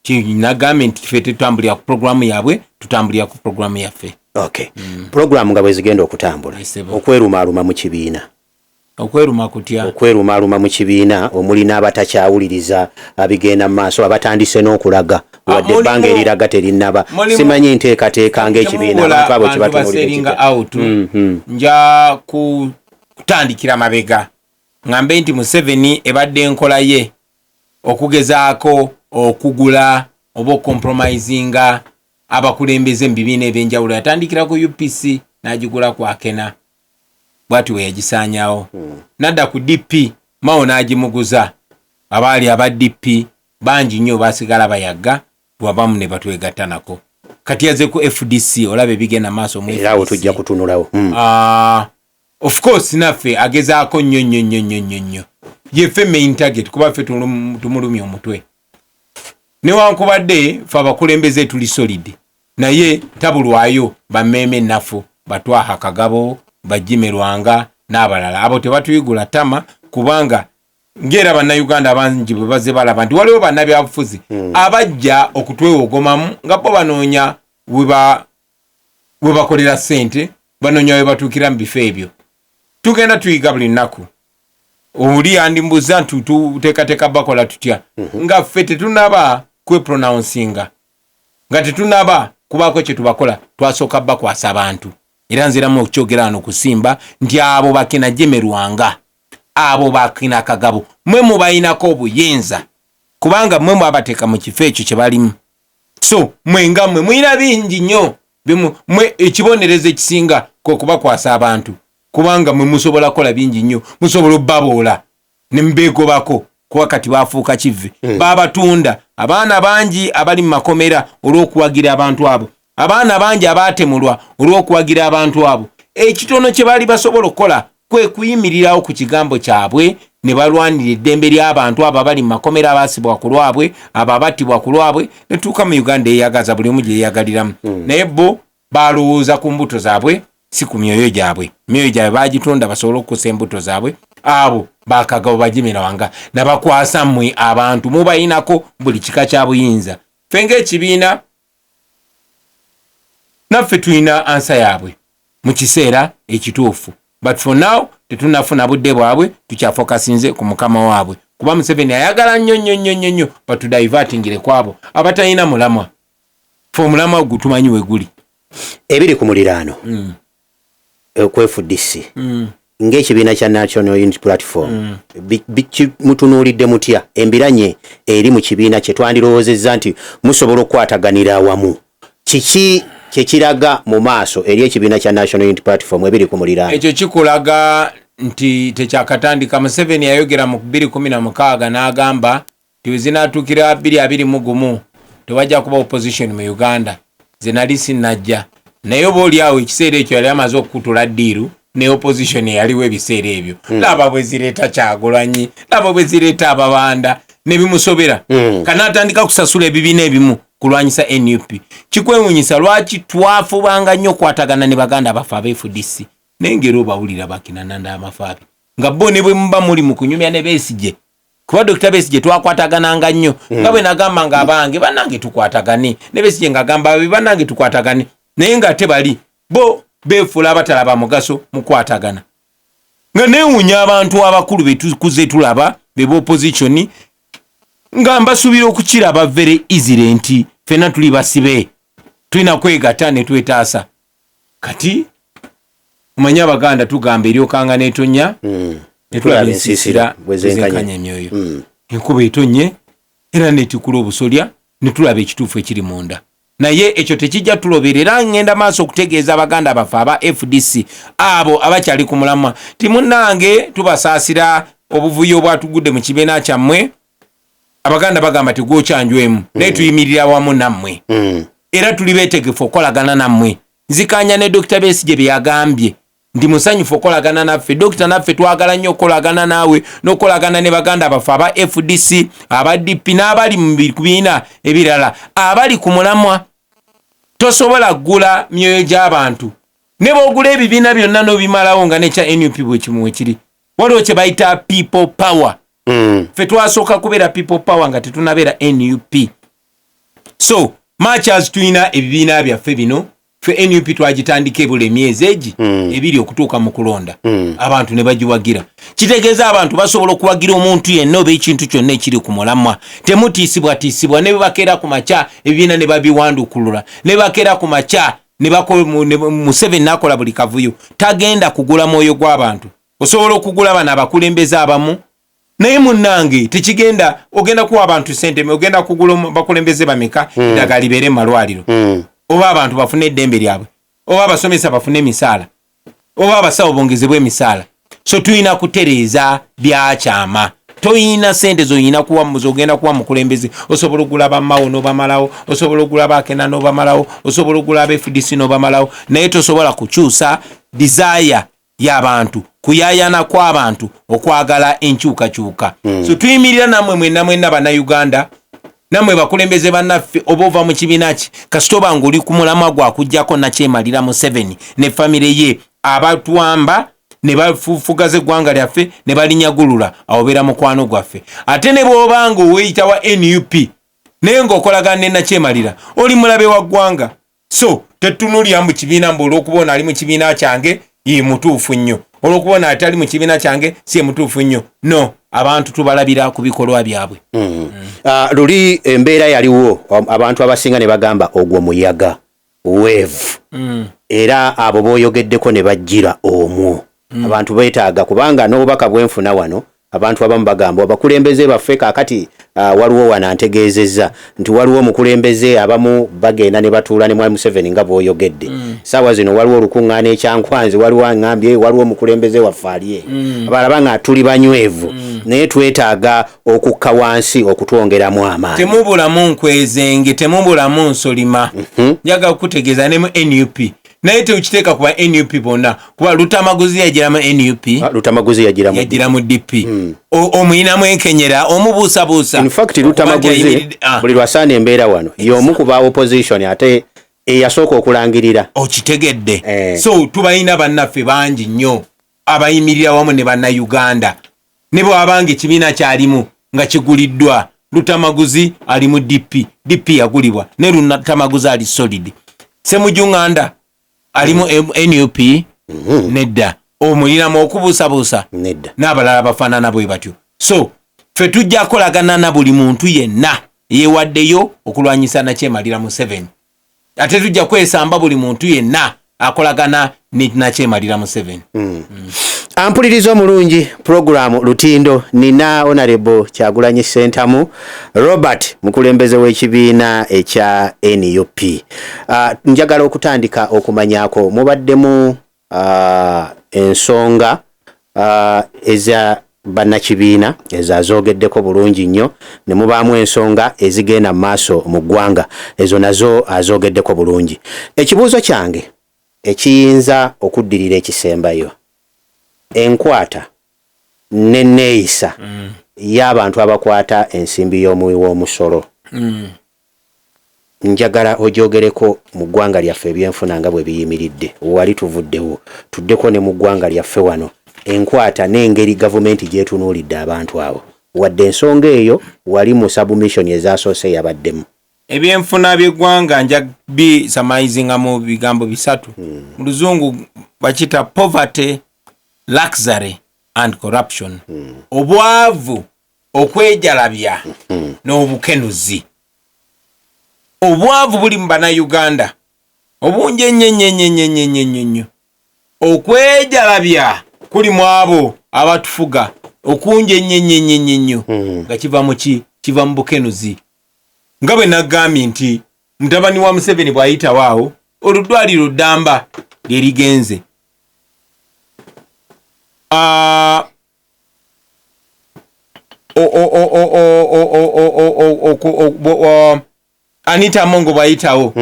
Kinagambye nti ffe tutambulira ku programu yaabwe tutambulira ku programu yaffe. Okay. Programu nga bwe zigenda okutambula okwerumaaluma mu kibiina. Okweruma kutya? Okwerumaaluma mu kibiina omuli n'abatakyawuliriza abigenda mu maaso abatandise n'okulaga wadde ebbanga eriraga terinnaba. Simanyi nteekateeka ng'ekibiina abantu abo kye batunuulira. Nja kutandikira mabega ngambe nti Museveni ebadde enkola ye okugezaako okugula oba okompromisinga abakulembeze mu bibiina ebyenjawulo yatandikira ku UPC n'agigula ku Akena bwati we yagisaanyawo nadda ku DP Mao n'agimuguza abaali aba DP bangi nnyo basigala bayagga lwabamu ne batwegatta nako kati yaze ku FDC olabe bigenda maaso mu era awo tujja kutunulawo. Of course naffe agezaako nnyo yeffe main target kuba ffe tumulumya omutwe newankubadde ffe abakulembeze tuli solid naye tabulwayo bammeme ennafu Batwaha Kagabo Bajimerwanga n'abalala abo tebatuyigula tama kubanga ngera bannayuganda abangi bwe baze balaba nti waliwo bannabyabufuzi abajja okutwewogomamu nga bo banoonya we bakolera ssente banoonya we batuukira mu bifo ebyo. Tugenda tuyiga buli nnaku oli andimbuza nti tuteekateeka bakola tutya nga ffe tetunaba kwepronouncing nga tetunaba kubaako kye tubakola twasooka bakwasa abantu era nziramu okukyogera wano kusimba nti abo bakina Jemerwanga abo bakina Kagabo mwe mubayinako obuyinza kubanga mwe mwabateeka mu kifo ekyo kye balimu. So mwenga mwe muyina bingi nnyo mwe ekibonereza ekisinga kwekubakwasa abantu kubanga mwe musobola kola bingi nnyo musobola obbaboola ne mbeegobako kuba kati bafuuka kivve babatunda abaana bangi abali mu makomera olw'okuwagira abantu abo abaana bangi abaatemulwa olw'okuwagira abantu abo ekitono kye baali basobola okukola kwe kuyimirirawo ku kigambo kyabwe ne balwanira eddembe ly'abantu abo abali mu makomera abaasibwa ku lwabwe abo abattibwa ku lwabwe ne tuuka mu Uganda eyagaza buli omu gye yeeyagaliramu naye bo balowooza ku mbuto zaabwe si ku myoyo gyabwe. Myoyo gyabwe bagitonda basobole okukusa embuto zaabwe abo bakagabo Bajimerwanga nabakwasa mmwe abantu mubayinako buli kika kya buyinza. Ffe ng'ekibiina naffe tulina ansa yaabwe mu kiseera ekituufu but for now tetunafuna budde bwabwe tukyafokasinze ku mukama waabwe kuba Museveni ayagala nnyo batudivertingire kwabo abatalina mulamwa ffe omulamwa gutumanyi we guli ebiri ku muliraano ku FDC ng'ekibiina kya National Unity Platform mutunuulidde mutya embiranye eri mu kibiina kye twandirowoozezza nti musobola okukwataganira awamu kiki kyekiraga mu maaso eri ekibiina kya National Unity Platform ebiri ku muliraano? Ekyo kikulaga nti tekyakatandika. Museveni yayogera mu 2016 n'agamba nti zinatuukira 2021 tewajja kuba opposition mu Uganda zinali sinnajja naye obaoliawo ekiseera ekyo yali amaze okukutula ddiiru ne opposition yaliwo ebiseera ebyo laba bwe zireeta Kyagulanyi laba bwe zireeta Ababanda ne bimusobera kanaatandika kusasula ebibiina ebimu kulwanyisa NUP. Kikwewuunyisa lwaki twafubanga nnyo kwatagana ne baganda abafa aba FDC n'engero obawulira bakina nanda amafaabi nga bo ne bwe muba muli mu kunyumya ne Besigye kuba Dr. Besigye twakwatagananga nnyo nga bwe nagamba nga abange bannange tukwatagane ne Besigye ngagamba bannange tukwatagane naye nga tebali bo beefuula abatalaba mugaso mukwatagana nga neewuunya abantu abakulu betukuze tulaba beba opposition nga mbasuubira okukiraba very easily nti ffenna tuli basibe tulina kwegatta ne twetaasa kati omanyi Abaganda tugamba eryokanga n'etonnya netulaba ensiisira bwezenkanya emyoyo enkuba etonye era netikula obusolya netulaba ekituufu ekiri munda naye ekyo tekijja tuloberera ngenda maaso okutegeeza Abaganda baffe aba FDC abo abakyali ku mulamwa timunnange tubasaasira obuvuyo obwatugudde mu kibiina kyammwe Abaganda bagamba tegwokyanjwemu naye tuyimirira wamu nammwe era tuli beetegefu okolagana nammwe nzikanya ne Dr. Besigye bye yagambye ndi musanyufu okolagana naffe Dr. naffe twagala nnyo okolagana naawe n'okolagana ne Baganda baffe aba FDC aba DP n'abali mu bibiina ebirala abali ku mulamwa tosobola kugula myoyo gy'abantu ne bw'ogula ebibiina byonna n'obimalawo nga nekya NUP bwe kimu wekiri waliwo kye bayita people power ffe twasooka kubeera people power nga tetunabeera NUP so much as tulina ebibiina byaffe bino fe NUP twagitandika ebula emyezi egi ebiri okutuuka mu kulonda abantu ne bagiwagira kitegeeza abantu basobola okuwagira omuntu yenna oba ekintu kyonna ekiri ku mulamwa temutiisibwatiisibwa ne bakeera ku makya ebibiina ne babiwandukulula ne bakeera ku makya Museveni n'akola buli kavuyo tagenda kugula mwoyo gw'abantu osobola okugula bano abakulembeze abamu naye munnange tekigenda ogenda kuwa abantu ssente ogenda kugula bakulembeze bameka eddagala libeere mu malwaliro oba abantu bafune eddembe lyabwe oba abasomesa bafune emisaala oba abasawo bongezebwa emisaala so tulina kutereeza byakyama toyina ssente zoyina zogenda kuwa mukulembeze osobola okugula bammawo n'obamalawo osobola okugula bakena n'obamalawo osobola okugula aba FDC n'obamalawo naye tosobola kukyusa desire y'abantu kuyayana kw'abantu okwagala enkyukakyuka so tuyimirira nammwe mwenna bannayuganda namwe bakulembeze bannaffe oba ova mu kibiina ki kasita obanga oli ku mulamwa gwakuggyako nakyemalira Museveni ne famire ye abatwamba ne bafufugaza eggwanga lyaffe ne balinyagulula awobeera mukwano gwaffe ate ne bw'obanga oweeyita wa NUP naye ng'okolagana ne nakyemalira oli mulabe wa ggwanga so tetunulira mu kibiina mbu olw'okubona ali mu kibiina kyange ye mutuufu nnyo olw'okubona ate ali mu kibiina kyange si ye mutuufu nnyo no abantu tubalabira ku bikolwa byabwe luli embeera yaliwo abantu abasinga ne bagamba ogwo muyaga wave era abo booyogeddeko ne bajjira omwo abantu beetaaga kubanga n'obubaka bwenfuna wano abantu abamu bagamba abakulembeze baffe kaakati waliwo wano ntegeezezza nti waliwo omukulembeze abamu bagenda ne batuula ne Mwami Museveni nga bw'oyogedde saawa zino waliwo olukuŋŋaana ekyankwanzi waliwo aŋŋambye waliwo omukulembeze waffe aliye abalaba nga tuli banywevu naye twetaaga okukka wansi okutwongeramu amaanyi temubulamu nkwezenge temubulamu nsolima njaga okutegeeza ne mu NUP naye teukiteeka kuba NUP bonna kuba Lutamaguzi yagiramu NUP Lutamaguzi yagiramu DP omuyinamu enkenyera omubuusabuusa in fact Lutamaguzi buli lwasaana embeera wano y'omu ku ba opposition ate eyasooka okulangirira okitegedde so tubalina bannaffe bangi nnyo abayimirira wamu ne bannayuganda ne bw'abanga ekibiina kyalimu nga kiguliddwa Lutamaguzi ali mu DP yagulibwa ne Lutamaguzi ali solid Ssemujjuŋŋanda alimu NUP nedda omuliramu okubuusabuusa nedda n'abalala bafaanana bwe batyo so ffe tujja kolagana na buli muntu yenna yeewaddeyo okulwanyisa nakyemalira Museveni ate tujja kwesamba buli muntu yenna akolagana nakyemalira Museveni ampuliriza omulungi programu Lutindo nina Honorable Kyagulanyi Ssentamu Robert mukulembeze w'ekibiina ekya NUP njagala okutandika okumanyako mubaddemu ensonga eza bannakibiina ezazoogeddeko bulungi nnyo ne mubaamu ensonga ezigenda mu maaso mu ggwanga ezo nazo azoogeddeko bulungi ekibuuzo kyange ekiyinza okuddirira ekisembayo enkwata n'enneeyisa y'abantu abakwata ensimbi y'omuwi w'omusolo njagala ogyogereko mu ggwanga lyaffe ebyenfuna nga bwe biyimiridde wali tuvuddewo tuddeko ne mu ggwanga lyaffe wano enkwata n'engeri gavumenti gy'etunuulidde abantu abo wadde ensonga eyo wali mu submission ezasoose yabaddemu. Ebyenfuna by'eggwanga nja bisamayizinga mu bigambo bisatu. Mu luzungu bakita poverty, luxury and corruption. Obwavu, okwejalabya n'obukenuzi. Obwavu buli mu Bannayuganda obungi ennyo. Okwejalabya kuli mu abo abatufuga okunje ennyo nga kiva mu ki? Kiva mu bukenuzi. Nga bwe nagambye nti mutabani wa Museveni bw'ayitawo awo oludwaliro ddamba lye ligenze. Anita Mongo bw'ayitawo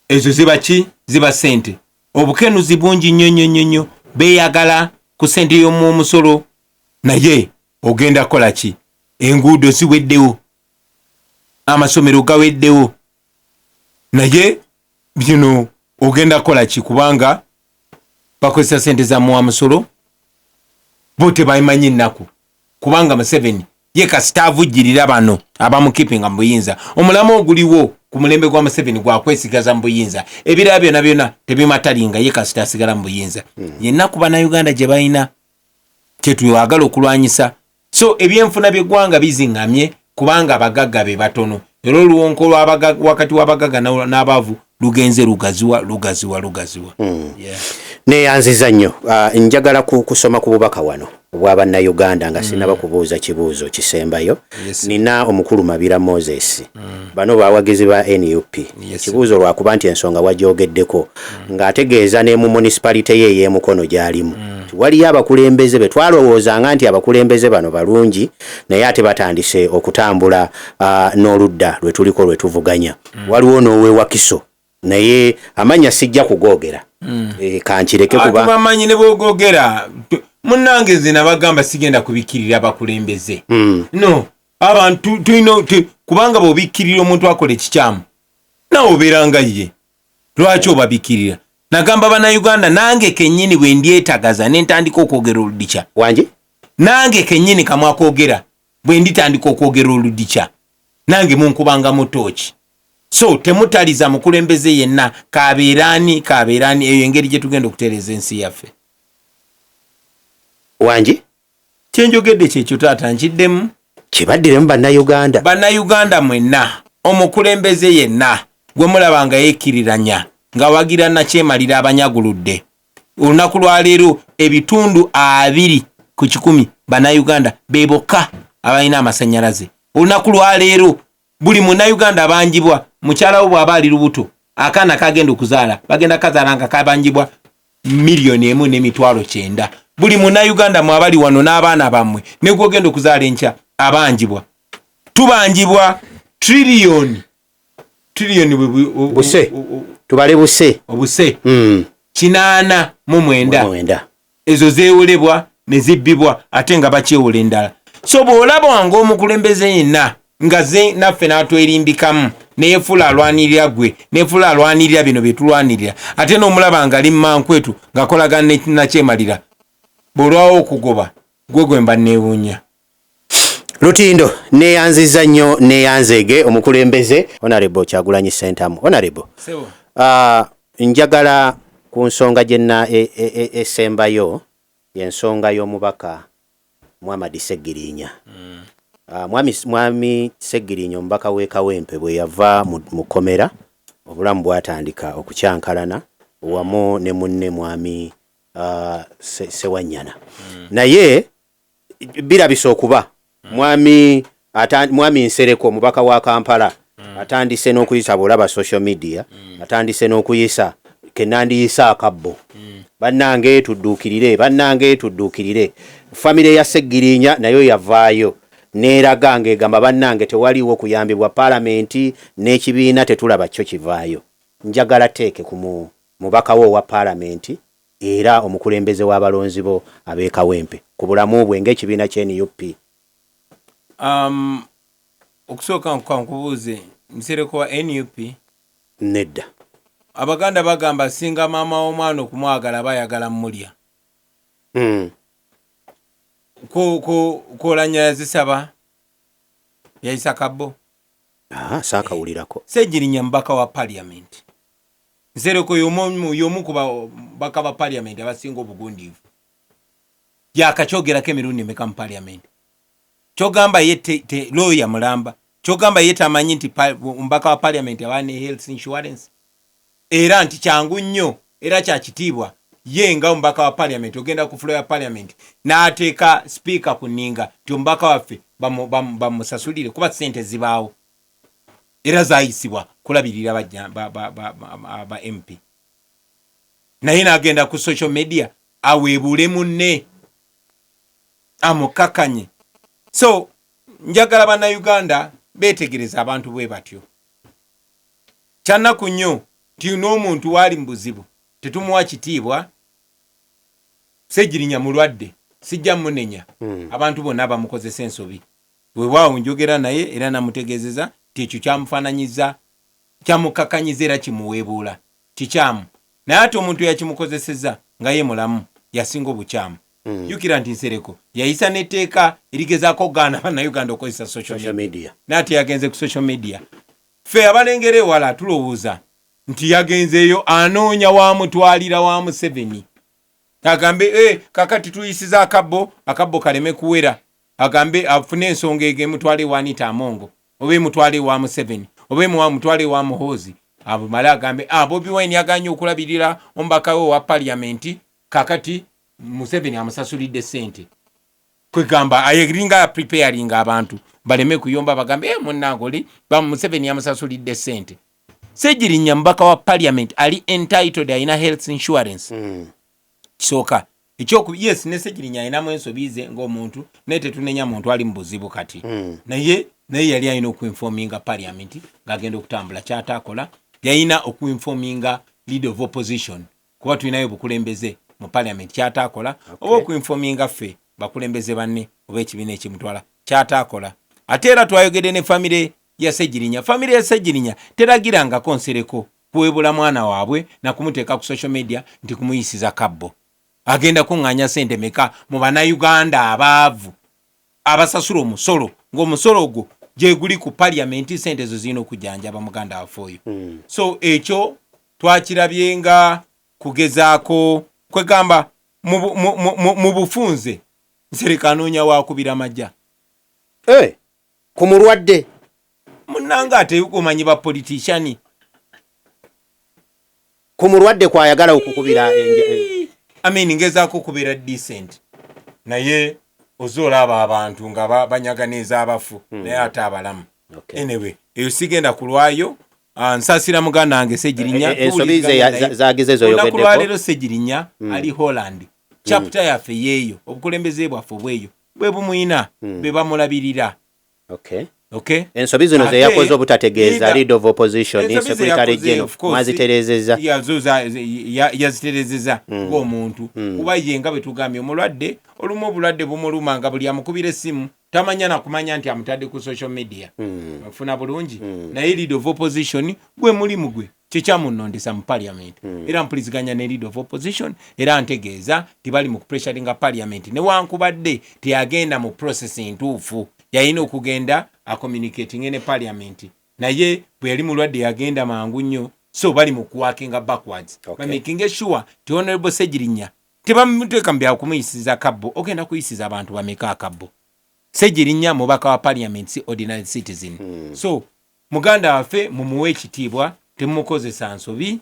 ezo ziba ki? Ziba ssente. Obukenuzi bungi nnyo beeyagala ku ssente y'omu omusolo naye ogenda kola ki? Enguudo ziweddewo, amasomero gaweddewo naye bino ogenda kola ki? Kubanga bakozesa ssente za mu musolo bo tebayimanyi nnaku kubanga Museveni ye kasita avujjirira bano abamukipinga mu buyinza. Omulamu oguliwo ku mulembe gwa Museveni gwakwesigaza mu buyinza. Ebirala byonna tebimatalinga ye kasita asigala mu buyinza. Yenna ku Bannayuganda gye balina kyetwagala okulwanyisa. So ebyenfuna by'eggwanga bizingamye kubanga abagagga be batono. Era oluwonko wakati w'abagagga n'abavu lugenze lugaziwa. Neyanziza nnyo. Njagala kusoma ku bubaka wano obwa Bannayuganda nga sinaba kubuuza kibuuzo kisembayo. Nina omukulu Mabira Moses. Bano bawagizi ba NUP. Kibuuzo lwakuba nti ensonga wagyogeddeko ng'ategeeza ne mu municipality ye y'emukono gy'alimu. Waliyo abakulembeze be twalowoozanga nti abakulembeze bano balungi naye ate batandise okutambula n'oludda lwe tuliko lwe tuvuganya. Waliwo n'oweewakiso naye amanya sijja kugoogera. Kankireke kuba tubamanyi ne boogogera munnange nze nabagamba sigenda kubikkirira abakulembeze. No, abantu tulina kubanga bw'obikkirira omuntu akola ekikyamu nawe obeeranga ye. Lwaki obabikkirira? Nagamba Bannayuganda nange kennyini bwe ndyetagaza ne ntandika okwogera oludikya. Wangi? Nange kennyini kamwa kwogera bwe nditandika okwogera oludikya nange munkubanga mu tooki. So temutaliza mukulembeze yenna kabeerani eyo engeri gye tugenda okutereeza ensi yaffe. Wangi? Kyenjogedde kyekyo taata nkiddemu. Kibaddiremu Bannayuganda mwenna omukulembeze yenna gwe mulaba nga yeekkiriranya nga wagira nakyemalira abanyaguludde. Olunaku lwa leero ebitundu 20 ku 100 Bannayuganda be bokka abalina amasannyalaze. Olunaku lwa leero buli Munnayuganda abanjibwa mukyala we bw'aba ali lubuto akaana kagenda okuzaala bagenda kazaala nga kabanjibwa 1,900,000. Buli Munnayuganda mwabali wano n'abaana bammwe ne gwogenda okuzaala enkya abanjibwa tubanjibwa trillion buse tubale buse obuse 89 ezo zeewolebwa ne zibbibwa ate nga bakyewola endala. So bw'olaba wange omukulembeze yenna nga ze naffe n'atwerimbikamu neyefuula alwanirira gwe neyefuula alwanirira bino bye tulwanirira ate n'omulaba nga ali mmankwetu ng'akolagana nakyemalira bw'olwawo okugoba gwe mba neewuunya. Lutindo neyanziza nnyo neyanzege omukulembeze Honorable Kyagulanyi Ssentamu. Honorable njagala ku nsonga gyenna esembayo y'ensonga y'omubaka Muhammad Ssegiriinya. Mwami Ssegiriinya omubaka w'e Kawempe bwe yava mu kkomera obulamu bwatandika okukyankalana wamu ne munne mwami Ssewanyana. Naye birabisa okuba mwami Nsereko omubaka wa Kampala atandise n'okuyisa bw'olaba social media atandise n'okuyisa kenandiyisa akabbo bannange tudduukirire famire ya Ssegiriinya nayo yavaayo neeraga ng'egamba bannange tewaliwo kuyambibwa paalamenti n'ekibiina tetulaba kyo kivaayo. Njagala teeke ku mubaka wo wa paalamenti era omukulembeze w'abalonzi bo ab'e Kawempe ku bulamu bwe ng'ekibiina ky'NUP. Okusooka nkubuuze Nsereko wa NUP nedda. Abaganda bagamba singa maama w'omwana okumwagala bayagala mmulya. kolanya yazisaba yayisa kabbo saakawulirako Ssegiriinya mbaka wa parliament Nsereko y'omu ku baka ba parliament abasinga obugundiivu yakakyogerako emirundi emeka mu parliament kyogamba ye lawyer mulamba kyogamba ye tamanyi nti mbaka wa parliament aba ne health insurance era nti kyangu nnyo era kyakitiibwa ye nga mbaka wa parliament ogenda ku floor ya parliament n'ateeka speaker ku nninga ti mbaka waffe bamusasulire kuba ssente zibaawo era zaayisibwa kulabirira ba MP naye n'agenda ku social media aweebuule munne amukakanye. So njagala bannayuganda beetegereza abantu bwe batyo kyannaku nnyo nti n'omuntu waali mu buzibu tetumuwa kitiibwa. Ssegiriinya mulwadde sijja munenya abantu bonna bamukozesa ensobi weewaawo njogera naye era namutegeezeza ti ekyo kyamufaananyiza kyamukakanyiza era kimuweebuula kikyamu naye ate omuntu yakimukozeseza nga ye mulamu yasinga obukyamu. Jjukira nti Nsereko yayisa n'etteeka erigezaako okugaana bannayuganda okozesa social media naate yagenze ku social media. Ffe abalengera ewala tulowooza nti yagenzeeyo anoonya wamutwalira wa Museveni agambe kakati tuyisiza akabbo kaleme kuwera agambe afune ensonga ege mutwale wa Anita Amongo obe mutwale wa Museveni obe mutwale wa Muhoozi abo mala agambe Bobi Wine yaganye okulabirira ombaka we wa parliament kakati Museveni amusasulidde ssente kwegamba ayegiringa preparing abantu baleme kuyomba bagambe munnangoli ba Museveni amusasulidde ssente. Ssegiriinya mbaka wa parliament ali entitled ayina health insurance kisooka ekyoku yes ne Ssegiriinya ayinamu ensobize ng'omuntu naye tetunenya muntu ali mu buzibu kati naye yali alina okuinforminga parliament ng'agenda okutambula kyataakola yalina okuinforminga leader of opposition kuba tulinayo bukulembeze mu parliament kyataakola oba okuinforminga ffe bakulembeze banne oba ekibiina ekimutwala kyataakola. Ate era twayogedde ne famire ya Ssegiriinya. Famire ya Ssegiriinya teragirangako Nsereko kuweebula mwana waabwe na kumuteeka ku social media nti kumuyisiza kabbo agenda kuŋŋaanya ssente meka mu bannayuganda abaavu abasasula omusolo ng'omusolo ogwo gye guli ku parliament ssente ezo zirina okujjanjaba muganda waffe oyo. So ekyo twakirabyenga kugezaako kwegamba mu bufunze Nsereko anoonya waakubira majja ku mulwadde munnanga ate omanyi ba politician ku mulwadde kwayagala okukubira ngezaako kubeera decent naye ozoolaba abantu nga banyaganiza abafu naye ate abalamu. Anyway eyo sigenda kulwayo nsaasira muganda wange Ssegiriinya olunaku lwaleero Ssegiriinya ali Holland chapter yaffe yeeyo obukulembeze bwaffe bweyo bwe bumuyina be bamulabirira. Ensobi zino ze yakoze obutategeeza leader of opposition secretary general mwaziterezeza yaziterezeza ng'omuntu kuba ye nga bwe tugambye omulwadde olumu obulwadde bumuluma nga buli amukubira essimu tamanya nakumanya nti amutadde ku social media afuna bulungi naye leader of opposition gwe mulimu gwe kikyamunondesa mu parliament era mpuliziganya ne leader of opposition era ntegeeza tibali mu kupressuringa parliament newankubadde teyagenda mu process entuufu yalina okugenda communicating ne parliament naye bwe yali mulwadde yagenda mangu nnyo so bali mu kuwakinga backwards making sure ti honorable Ssegiriinya tebamuteeka mu byakumuyisiza kabbo ogenda kuyisiza abantu bameka kabbo. Ssegiriinya mubaka wa parliament si ordinary citizen so muganda waffe mumuwe ekitiibwa temumukozesa nsobi.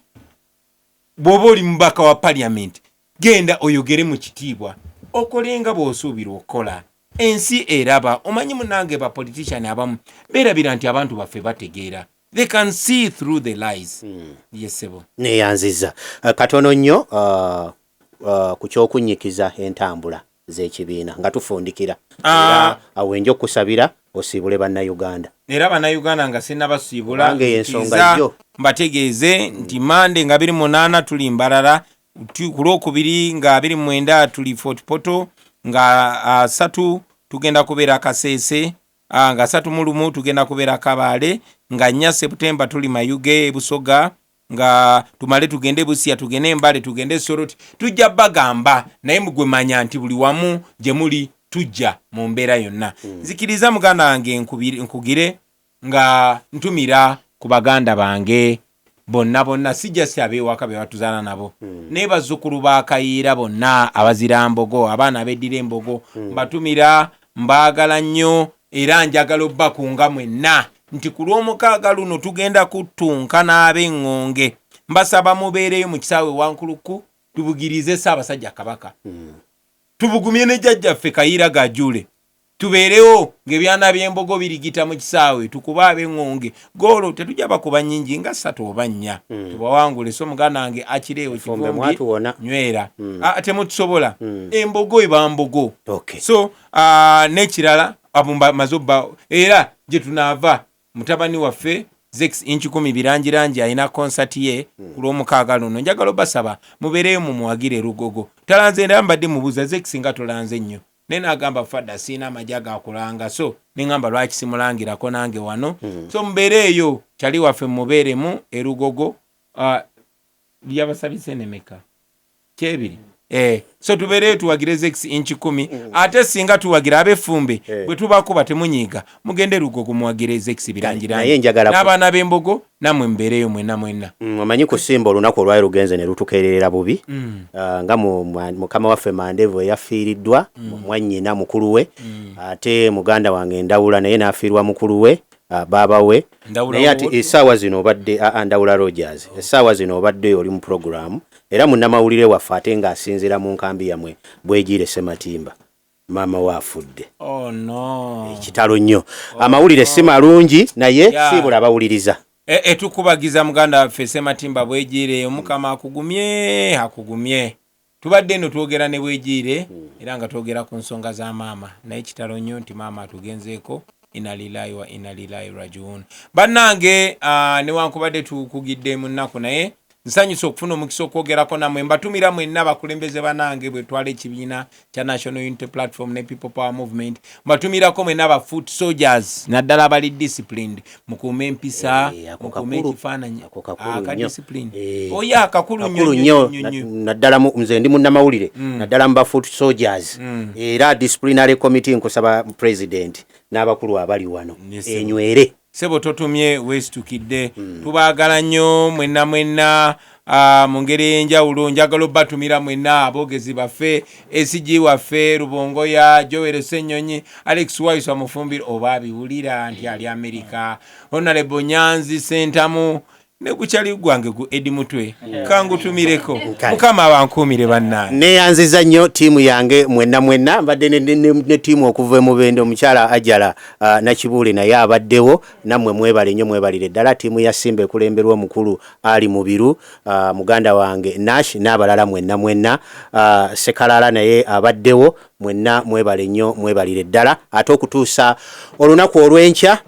Bw'oba oli mubaka wa parliament genda oyogere mu kitiibwa okolenga bw'osuubira okukola ensi eraba. Omanyi munange ba politician abamu beerabira nti abantu baffe bategeera they can see through the lies. Yes sebo neyanziza katono nnyo ku kyokunyikiza entambula z'ekibiina nga tufundikira era awenje okusabira osiibule bannayuganda era bannayuganda nga sinnabasiibula ensonga mbategeeze nti Mande nga 28 tuli Mbarara ku Lwokubiri nga 29 tuli Fort Portal nga 3 tugenda kubeera Kasese nga 31 tugenda kubeera Kabale nga 4 September tuli Mayuge Busoga nga tumale tugende Busia tugende Mbale tugende Soroti tujja bagamba naye mugwe manya nti buli wamu gye muli tujja mu mbeera yonna. Nzikiriza muganda wange nkugire nga ntumira ku baganda bange bonna sijja si ab'ewaka be batuzaala nabo ne bazzukulu ba Kayiira bonna abazira Mbogo abaana abeddira Embogo mbatumira mbaagala nnyo era njagala obbakunga mwenna nti ku lw'omukaaga luno tugenda kuttunka n'ab'eŋŋonge mbasaba mubeereyo mu kisaawe Wankuluku tubugirize Ssaabasajja Kabaka tubugumye ne jjajjaffe Kayiira Gajule tubeerewo ng'ebyana by'Embogo birigita mu kisaawe tukuba ab'eŋŋonge goolo tetujja bakuba nnyingi nga 3 oba 4 tubawangule so muganda wange akireewo kivumbi nywera temutusobola Embogo eba Mbogo so n'ekirala abumba mazobba era gye tunaava mutabani waffe Zex inch 10 birangirangi alina concert ye ku lw'omukaaga luno njagala obasaba mubeereyo mu muwagire Lugogo talanze ndambadde mubuuza Zex nga tolanze nnyo nena agamba fadda sina amajaga akulanga so ningamba lwaki simulangirako nange wano so mubeereyo kyali waffe mubeeremu Lugogo lyabasabise nemeka kyebiri so tubeereyo tuwagire Zex inch 10 ate singa tuwagira ab'effumbe bwe tubakuba temunyiiga mugende Lugogo muwagire Zex birangirangi n'abaana b'Embogo namwe mbeereyo mwenna omanyi kusimba olunaku olwali lugenze ne lutukeerera bubi nga mukama waffe Mandevu eyafiiriddwa mwannyina mukulu we ate muganda wange Ndawula naye n'afiirwa mukulu we baaba we naye ati essaawa zino obadde Ndawula Rogers essaawa zino obadde oli mu programu era munnamawulire waffe ate ng'asinziira mu nkambi yamwe Bwegiire Ssematimba maama we afudde ekitalo nnyo amawulire si malungi naye siibula abawuliriza tukubagiza muganda waffe Ssematimba Bwegiire omukama akugumye tubadde eno twogera ne Bwegiire era nga twogera ku nsonga za maama naye kitalo nnyo nti maama atugenzeeko inna lillahi wa inna ilaihi rajiun bannange newankubadde tukugidde mu nnaku naye nsanyusa okufuna omukisa okwogerako namwe mbatumira mwenna bakulembeze banange bwe twala ekibiina kya National Unity Platform ne People Power Movement mbatumirako mwenna ba foot soldiers naddala abali disciplined mukuume empisa mukuume ekifaananyi akadiscipline oya akakulu nnyo naddala nze ndi munnamawulire naddala mu ba foot soldiers era disciplinary committee nkusaba president n'abakulu abali wano enywere sebo totumye wesitukidde tubaagala nnyo mwenna mu ngeri enjawulo njagala obbatumira mwenna aboogezi baffe esigi waffe Rubongoya Joel Ssenyonyi Alex Waiswa Mufumbiro oba biwulira nti ali Amerika Honorable Nyanzi Sentamu ne kukyali gwange gu Edi Mutwe kangutumireko mukama abankuumire bannange neyanziza nnyo tiimu yange mwenna mbadde ne tiimu okuva Mubende omukyala Ajala Nakibuule naye abaddewo nammwe mwebale nnyo mwebalire ddala tiimu ya Simba ekulemberwa omukulu ali Mubiru muganda wange Nash n'abalala mwenna Sekalala naye abaddewo mwenna mwebale nnyo mwebalire ddala ate okutuusa olunaku olw'enkya